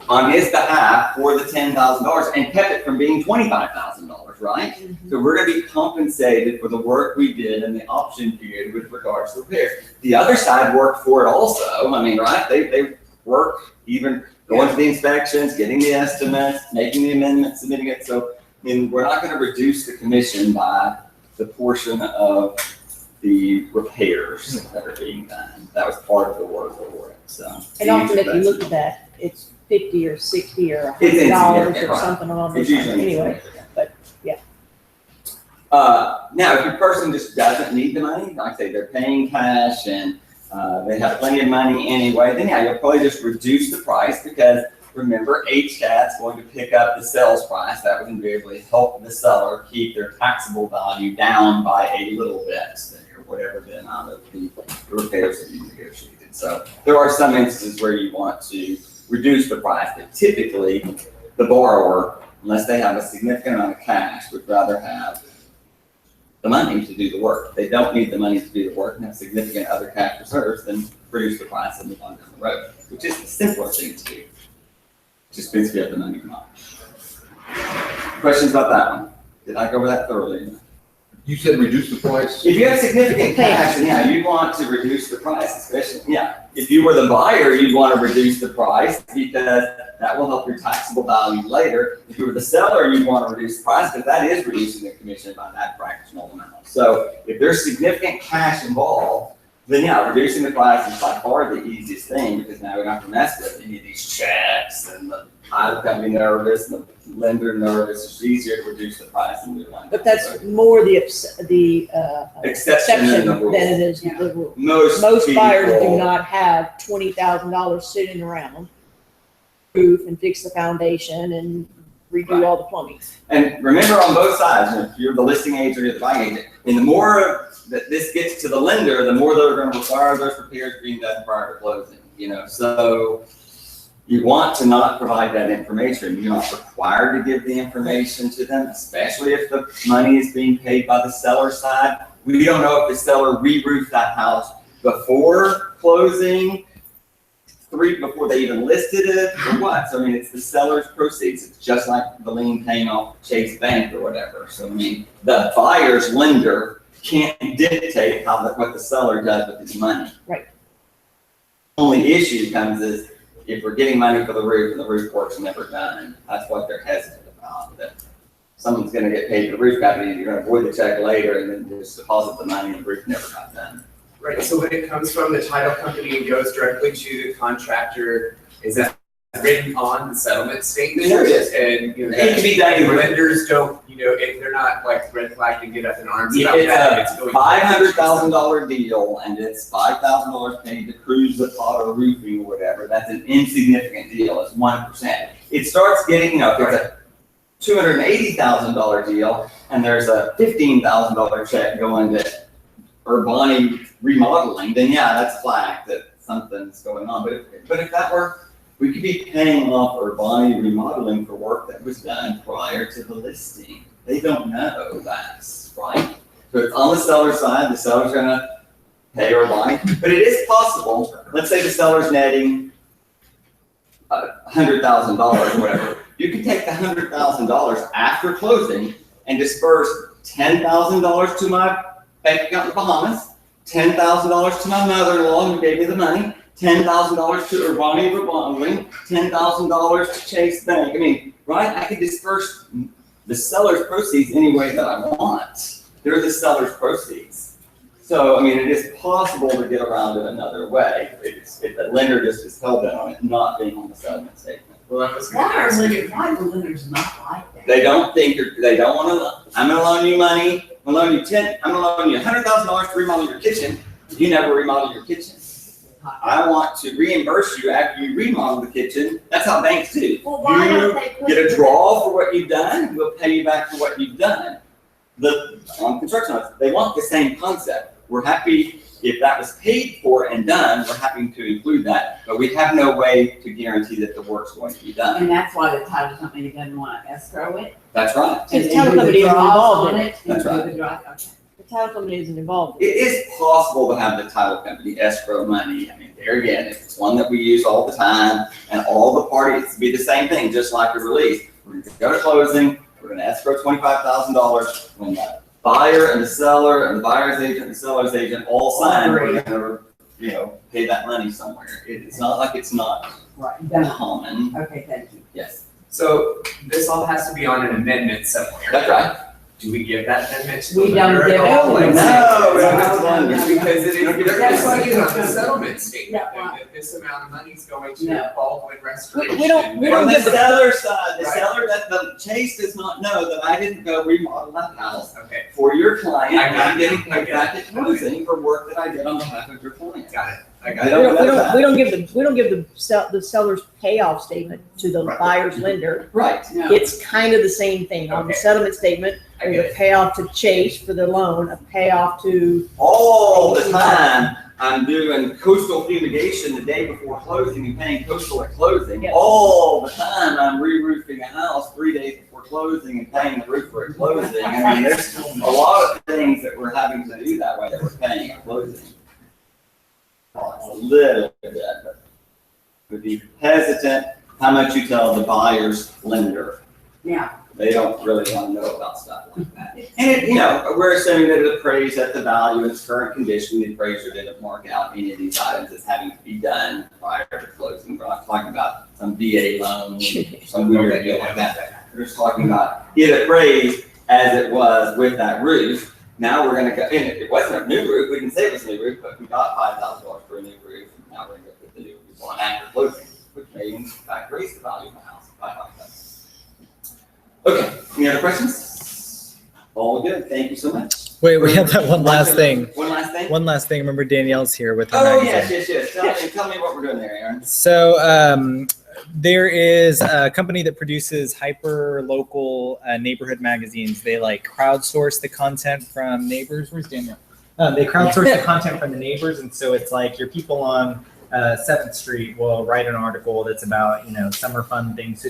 on his behalf for the $10,000 and kept it from being $25,000, right? So we're gonna be compensated for the work we did in the option period with regards to repairs. The other side worked for it also, I mean, right? They work even going to the inspections, getting the estimates, making the amendments, submitting it. So, I mean, we're not gonna reduce the commission by the portion of the repairs that are being done. That was part of the work for it, so. And often if you look at that, it's 50 or 60 or It's $100 insignificant, or right. something along those It's lines usually anyway. insignificant. But, yeah. Now, if your person just doesn't need the money, like I say, they're paying cash and they have plenty of money anyway, then yeah, you'll probably just reduce the price because remember, HCAT's going to pick up the sales price. That would invariably help the seller keep their taxable value down by a little bit, or whatever the amount of the repairs that you negotiated. So there are some instances where you want to reduce the price, but typically the borrower, unless they have a significant amount of cash, would rather have the money to do the work. They don't need the money to do the work and have significant other cash reserves, then reduce the price and move on down the road, which is the simpler thing to do. Just means we have the money or not. Questions about that one? Did I go over that thoroughly? You said reduce the price? If you have significant cash, then yeah, you want to reduce the price, especially, yeah. If you were the buyer, you'd want to reduce the price because that will help your taxable value later. If you were the seller, you'd want to reduce the price because that is reducing the commission by that fractional amount. So if there's significant cash involved, then yeah, reducing the price is by far the easiest thing because now we don't have to mess with any of these checks and the title company nervous and the lender nervous. It's easier to reduce the price and move on. But that's more the Exception than the rule. than it is the rule. Most buyers do people- not have $20,000 sitting around, roof and fix the foundation and redo all the plumbing. And remember on both sides, if you're the listing agent or you're the buying agent, and the more that this gets to the lender, the more they're going to require those repairs being done prior to closing, So you want to not provide that information. You're not required to give the information to them, especially if the money is being paid by the seller side. We don't know if the seller re-roofed that house before closing, before they even listed it or what. So, I mean, it's the seller's proceeds. It's just like the lien paying off Chase Bank or whatever. So, I mean, the buyer's lender can't dictate what the seller does with his money. Right. Only issue comes is if we're getting money for the roof and the roof work's never done. That's what they're hesitant about. That someone's going to get paid the roof company, and you're going to avoid the check later and then just deposit the money and the roof never got done. Right, so when it comes from the title company and goes directly to the contractor, is that written on the settlement statement? Sure it is. And, It can be done and with- lenders don't, if they're not like red flagged and get up in arms about It's that, a it's going. $500,000 deal and it's $5,000 paid to cruise the pot or roofing or whatever. That's an insignificant deal. It's 1%. It starts getting, if it's a $280,000 deal, and there's a $15,000 check going to Urbani remodeling, then yeah, that's flagged that something's going on. But if that were, we could be paying off Urbani remodeling for work that was done prior to the listing. They don't know that's right. So it's on the seller side, the seller's gonna pay Urbani, but it is possible, let's say the seller's netting $100,000 or whatever. You can take the $100,000 after closing and disperse $10,000 to my bank account in the Bahamas, $10,000 to my mother-in-law who gave me the money, $10,000 to Urbani Remodeling, $10,000 to Chase Bank. I mean, right? I could disperse the seller's proceeds any way that I want. They're the seller's proceeds. So, I mean, it is possible to get around it another way if the lender just is hell bent on it not being on the settlement statement. Well, that was Why gonna are ask you. lenders, why are lenders not like that? They don't think they don't want to. I'm gonna loan you money. I'm gonna loan you $100,000 to remodel your kitchen. You never remodel your kitchen. I want to reimburse you after you remodel the kitchen. That's how banks do. Well, why You don't they put? get a draw for what you've done. We'll pay you back for what you've done. On construction loans, they want the same concept. We're happy if that was paid for and done. We're happy to include that, but we have no way to guarantee that the work's going to be done. And that's why the title company doesn't want to escrow it. That's right. And the then title do company isn't draws involved on in it. That's and do right. the draw- okay. The title company isn't involved. It is possible to have the title company escrow money. I mean, there again, if it's one that we use all the time and all the parties be the same thing, just like a release. We're gonna go to closing, we're gonna escrow $25,000 when the buyer and the seller and the buyer's agent and the seller's agent all sign, we're gonna, pay that money somewhere. It's not like it's not Right, done. common. Okay, thank you. Yes, So this all has to be on an amendment somewhere. that's right. Do we give that amendment to the We don't lender give at all? it. Like, No, we don't No, give it to no, lenders. no. Because it You don't give is, it to that's why lenders. it's on the settlement statement, Yeah, right. that this amount of money is going No. to Baldwin Restoration. we don't From the give the- seller side, the Right. seller, that the Chase does not know that I didn't go remodel that house Okay, for your client. I got I'm it. getting paid back at closing for work that I did on behalf of your client. got it. I got They it. don't- We don't give the seller's payoff statement to the Right. buyer's lender. Right. No. It's kind of the same thing. On the Okay. settlement statement, I there's get a it. payoff to Chase for the loan, a payoff to, All the time, I'm doing coastal fumigation the day before closing and paying coastal at closing. Yes. All the time, I'm re-roofing a house 3 days before closing and paying the roofer at closing. I mean, there's a lot of things that we're having to do that way that we're paying at closing. A little bit, but would be hesitant how much you tell the buyer's lender. Yeah. They don't really want to know about stuff like that. And we're assuming that it appraised at the value in its current condition. The appraiser didn't mark out any of these items as having to be done prior to closing. We're not talking about some VA loan, some weird deal like that. We're just talking about it appraised as it was with that roof. Now we're gonna go, and it wasn't a new roof, we can say it was a new roof, but we got $5,000 for a new roof. And now we're gonna go put the new roof on after closing, which may in fact raise the value of the house by $5,000. Okay, any other questions? All good, thank you so much. Wait, we have that one last thing. One last thing? One last thing. Remember Danielle's here with her Oh, magazine. yes. Tell me what we're doing there, Aaron. So there is a company that produces hyper-local neighborhood magazines. They crowdsource the content from neighbors. Where's Daniel? They crowdsource the content from the neighbors, and so it's like your people on 7th Street will write an article that's about summer fun things to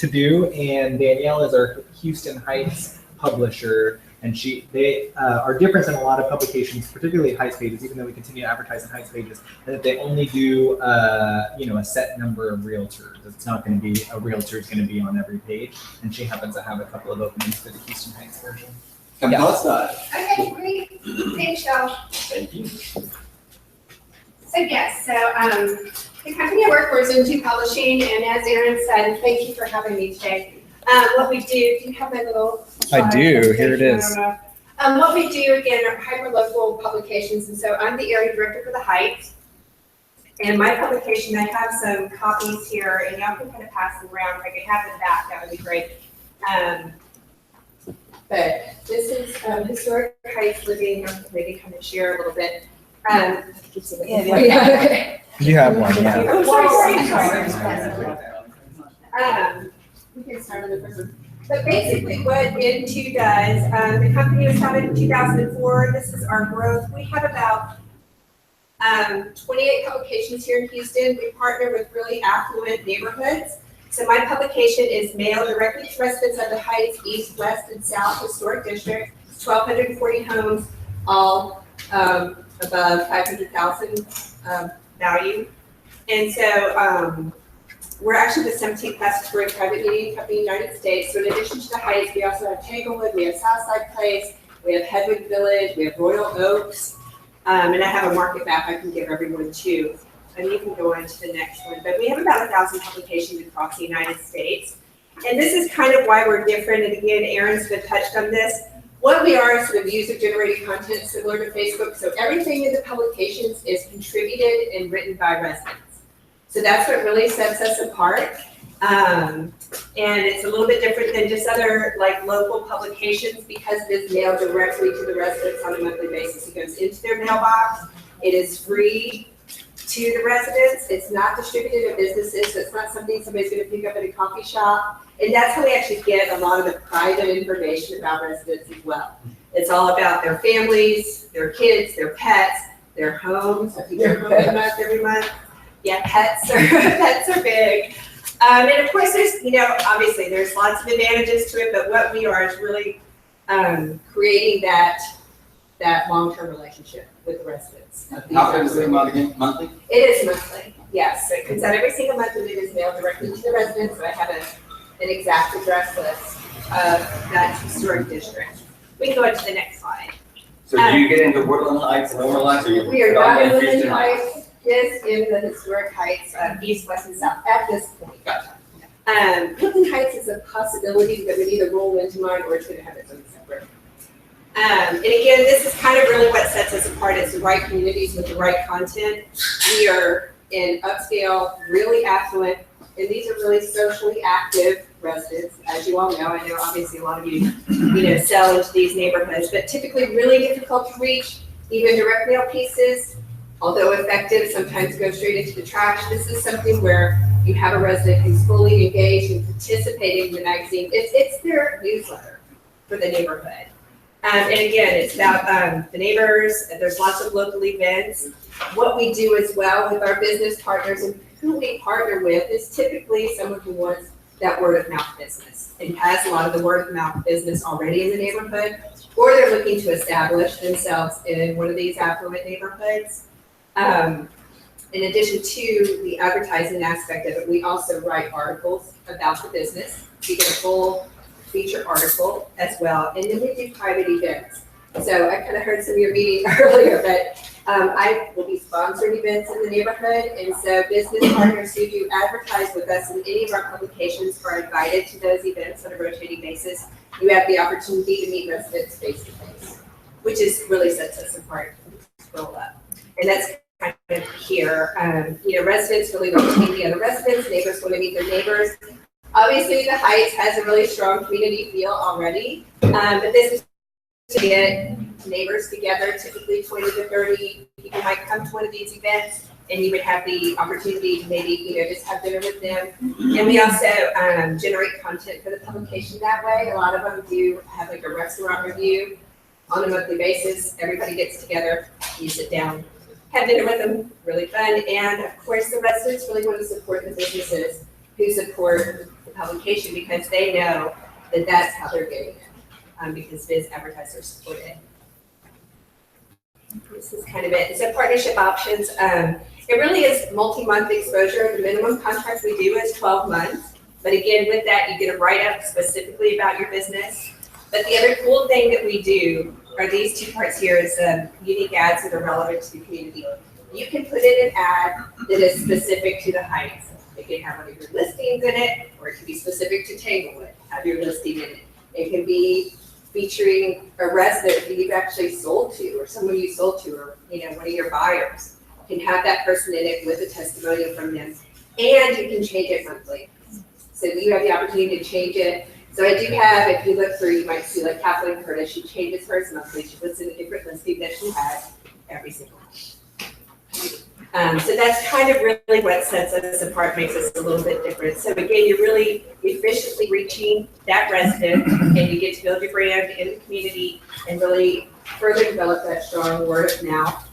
do. And Danielle is our Houston Heights publisher. And they are different than a lot of publications, particularly Heights pages, even though we continue to advertise in Heights pages, that they only do, a set number of realtors. It's not going to be a realtor is going to be on every page. And she happens to have a couple of openings for the Houston Heights version. Come tell us that. Okay, great. Thanks, y'all. Thank you. So yes, the company I work for is Into Publishing, and as Aaron said, thank you for having me today. What we do you have my little I slide do. Here it presentation? is. I don't know. What we do again are hyperlocal publications, and so I'm the area director for the Heights. And my publication, I have some copies here, and y'all can kind of pass them around. If I could have them back, that would be great. But this is Historic Heights Living. I'll maybe kind of share a little bit. Yeah. You have one, yeah. Oh, sorry. We can start on the first one. But basically what N2 does, the company was founded in 2004. This is our growth. We have about 28 publications here in Houston. We partner with really affluent neighborhoods. So my publication is mailed directly to residents of the Heights, East, West, and South Historic District. It's 1,240 homes, all above 500,000 value. And so we're actually the 17th fastest growing private media company in the United States. So in addition to the Heights, we also have Tanglewood, we have Southside Place, we have Headwood Village, we have Royal Oaks, and I have a market map I can give everyone too. And you can go on to the next one. But we have about 1,000 publications across the United States. And this is kind of why we're different. And again, Aaron's been touched on this. What we are is sort of user-generated content similar to Facebook. So everything in the publications is contributed and written by residents. So that's what really sets us apart. And it's a little bit different than just other like local publications because it is mailed directly to the residents on a monthly basis. It goes into their mailbox. It is free to the residents. It's not distributed to businesses. So it's not something somebody's going to pick up at a coffee shop. And that's how we actually get a lot of the private information about residents as well. It's all about their families, their kids, their pets, their homes. I think they're home every month. Yeah, pets are big. And of course, there's, obviously there's lots of advantages to it, but what we are is really creating that long-term relationship with the residents. How often is it monthly? It is monthly, yes. So it comes out every single month and it is mailed directly to the residents. So I have an exact address list of that historic district. We can go on to the next slide. So do you get into Woodland Heights and Overland Heights, or you? We are not in Houston Woodland Heights. Is in the historic Heights, East, West, and South at this point. Woodland Heights is a possibility that would either roll into mine or it's going to have its own separate. And again, this is kind of really what sets us apart is the right communities with the right content. We are in upscale, really affluent, and these are really socially active residents, as you all know. I know obviously a lot of you, sell into these neighborhoods, but typically really difficult to reach. Even direct mail pieces, although effective, sometimes go straight into the trash. This is something where you have a resident who's fully engaged and participating in the magazine. It's their newsletter for the neighborhood. And again, it's about the neighbors. There's lots of local events. What we do as well with our business partners and who we partner with is typically someone who wants that word of mouth business and has a lot of the word of mouth business already in the neighborhood, or they're looking to establish themselves in one of these affluent neighborhoods. In addition to the advertising aspect of it, we also write articles about the business. We get a full feature article as well, and then we do private events. So I kind of heard some of your meeting earlier, but I will be sponsoring events in the neighborhood, and so business partners who do advertise with us in any of our publications are invited to those events on a rotating basis. You have the opportunity to meet residents face to face, which really sets us apart. Scroll up, and that's kind of here. Residents really want to meet the other residents. Neighbors want to meet their neighbors. Obviously, the Heights has a really strong community feel already, but this is to get neighbors together. Typically, 20 to 30 people might come to one of these events, and you would have the opportunity to maybe just have dinner with them. And we also generate content for the publication that way. A lot of them do have like a restaurant review on a monthly basis. Everybody gets together, you sit down, have dinner with them, really fun. And of course, the residents really want to support the businesses who support the publication because they know that that's how they're getting it, because biz advertisers support it. This is kind of it. So partnership options, it really is multi-month exposure. The minimum contract we do is 12 months. But again, with that, you get a write-up specifically about your business. But the other cool thing that we do are these two parts here is unique ads that are relevant to the community. You can put in an ad that is specific to the Heights. It can have one of your listings in it, or it can be specific to Tanglewood, have your listing in it. It can be featuring a resident who you've actually sold to, or someone you sold to, or one of your buyers. You can have that person in it with a testimonial from them, and you can change it monthly. So you have the opportunity to change it. So I do have, if you look through, you might see like Kathleen Curtis, she changes hers monthly. She puts in a different listing that she has every single month. So that's kind of really what sets us apart, makes us a little bit different. So again, you're really efficiently reaching that resident and you get to build your brand in the community and really further develop that strong word of mouth.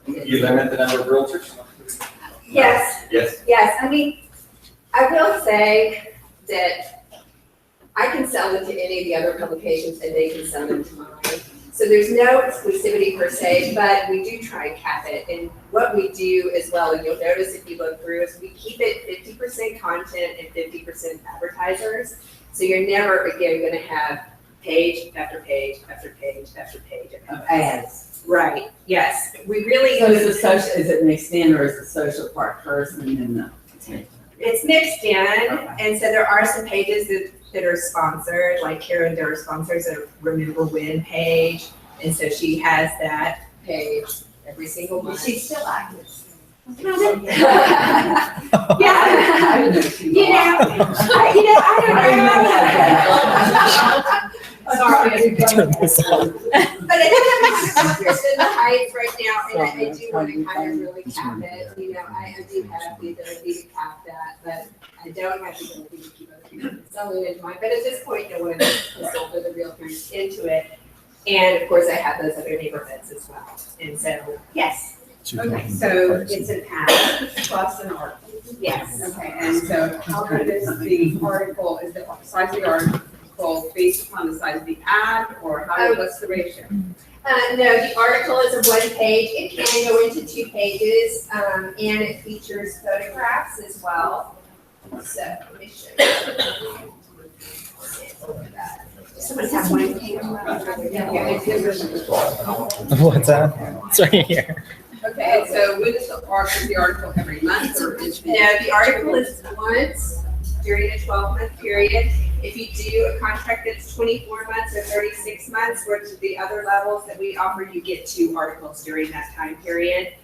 You limit the number of realtors? Yes, Yes. yes, I mean, I will say that I can sell them to any of the other publications and they can sell them to mine. So there's no exclusivity per se, but we do try and cap it. And what we do as well, and you'll notice if you look through, is we keep it 50% content and 50% advertisers. So you're never, again, gonna have page after page after page after page Of ads. Right, yes, we really. So is the social, is it mixed in or is the social part first and then the? It's mixed in, and so there are some pages that are sponsored, like Karen, there are sponsors of Remember When page, and so she has that page every single month. She's still active. Yeah, I don't know. Sorry. Turn this off. But it's in the Heights right now, and I do want to kind of really cap it, I do have the ability to cap that, but I don't have the ability to keep other people from selling into mine, but at this point, no one has consulted the realtors into it. And of course, I have those other neighborhoods as well, and so, yes. Okay, so it's an ad plus an article. Yes. Okay, and so how good is the article, is the size of the article based upon the size of the ad, or what's the ratio? No, the article is a one page. It can go into 2 pages, and it features photographs as well. So, let me show you. Someone have one page. What's that? It's right here. Okay, so when is the article every month, or is No, the article is once during a 12-month period. If you do a contract that's 24 months or 36 months, which are the other levels that we offer, you get 2 articles during that time period.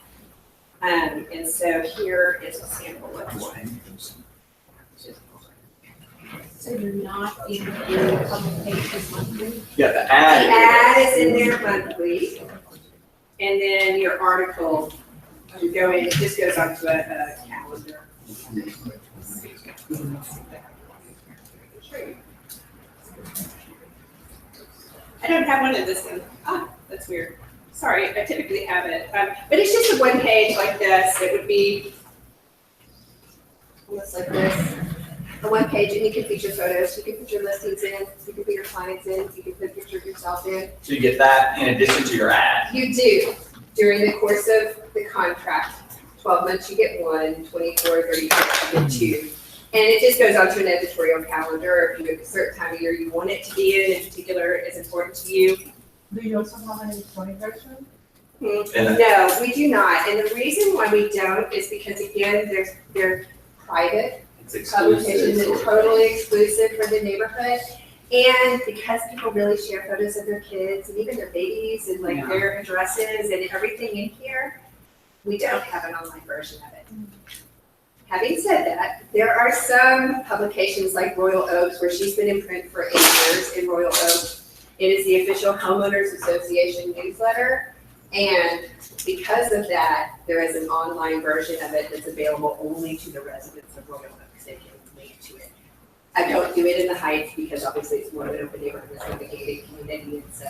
And so here is a sample of one. So you're not in the publications monthly? Yeah, the The ad. ad is in there monthly, and then your article, you go in, it just goes onto a calendar. I don't have one of this one. That's weird. Sorry, I typically have it. But it's just a one page like this. It would be almost like this. A one page, and you can feature photos. You can put your listings in. You can put your clients in. You can put a picture of yourself in. So you get that in addition to your ad. You do. During the course of the contract, 12 months you get 1, 24, 36 you get 2. And it just goes onto an editorial calendar. If you have a certain time of year you want it to be in particular is important to you. Do you also have an electronic version? No, we do not. And the reason why we don't is because, again, they're private It's publications exclusive. and totally exclusive for the neighborhood. And because people really share photos of their kids and even their babies and like their addresses and everything in here, we don't have an online version of it. Having said that, there are some publications like Royal Oaks, where she's been in print for 8 years in Royal Oaks. It is the official Homeowners Association newsletter. And because of that, there is an online version of it that's available only to the residents of Royal Oaks. They can link to it. I don't do it in the Heights because obviously it's more of an open neighborhood, it's like a gated community, and so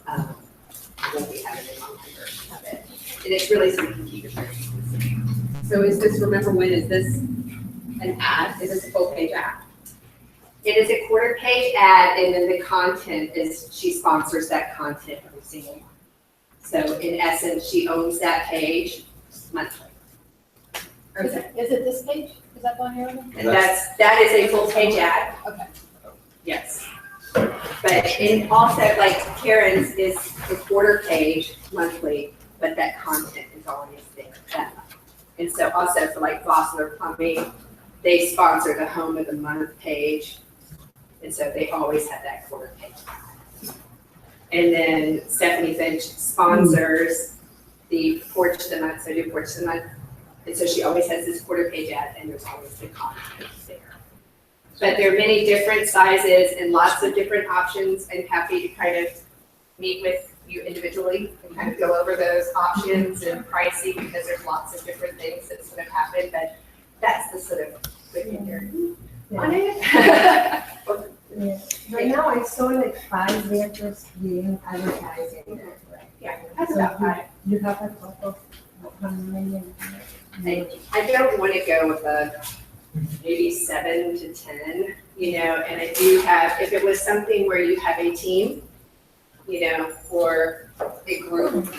I won't be having an online version of it. And it's really so we can keep it very exclusive. So is this, remember when, is this an ad? Is this a full page ad? It is a quarter page ad, and then the content is, she sponsors that content every single month. So in essence, she owns that page monthly. Is it this page? Is that one here? And that is a full page ad. Okay. Yes. But in also, like Karen's is a quarter page monthly, but that content is always there that month. And so also for like Vossler Plumbing, they sponsor the Home of the Month page. And so they always have that quarter page. And then Stephanie Finch sponsors the Porch of the Month, so I do Porch of the Month. And so she always has this quarter page ad, and there's always the content there. But there are many different sizes and lots of different options. I'm happy to kind of meet with you individually and kind of go over those options and pricing, because there's lots of different things that sort of happen, but that's the sort of good thing on it. Yeah. Right now, I saw like 5 realtors doing advertising. Yeah, that's So about right. you have a couple of how many? I don't want to go with maybe 7 to 10, and I do have, if it was something where you have a team, or a group,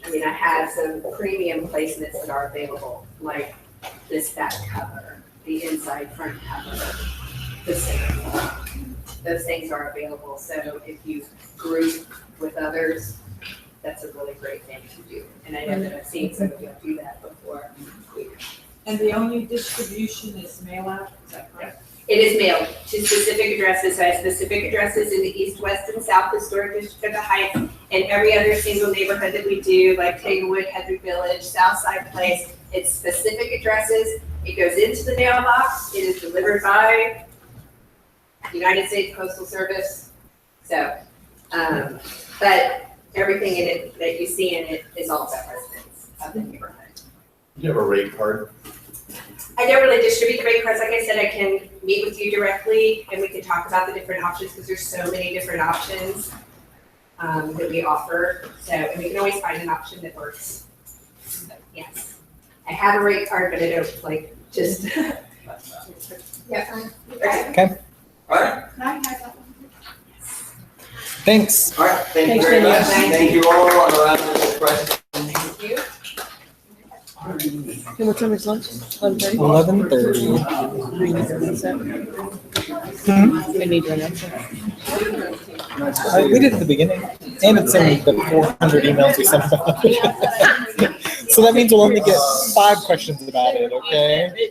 I mean, I have some premium placements that are available, like this back cover, the inside front cover, the same. Those things are available, so if you group with others, that's a really great thing to do. And I know that I've seen some of you do that before. And the only distribution is mail out, is that correct? It is mailed to specific addresses. I have specific addresses in the east, west, and south historic district of the Heights, and every other single neighborhood that we do, like Tanglewood, Hedrick Village, Southside Place. It's specific addresses. It goes into the mailbox. It is delivered by United States Postal Service. So, but everything in it that you see in it is all about residents of the neighborhood. You have a rate card? I don't really distribute the rate cards. Like I said, I can meet with you directly and we can talk about the different options, because there's so many different options that we offer. So, and we can always find an option that works. So, yes. I have a rate card, but I don't like just. Yeah. Okay. All right, Thanks. all right, thank you Thanks, very Danielle. much. Thank you all. Other questions? Thank you. And what time is lunch? 11:30? 11:30. We need to run that. We need to run that. We did at the beginning, and it's in the 400 emails we sent about it. So that means we'll only get 5 questions about it, okay?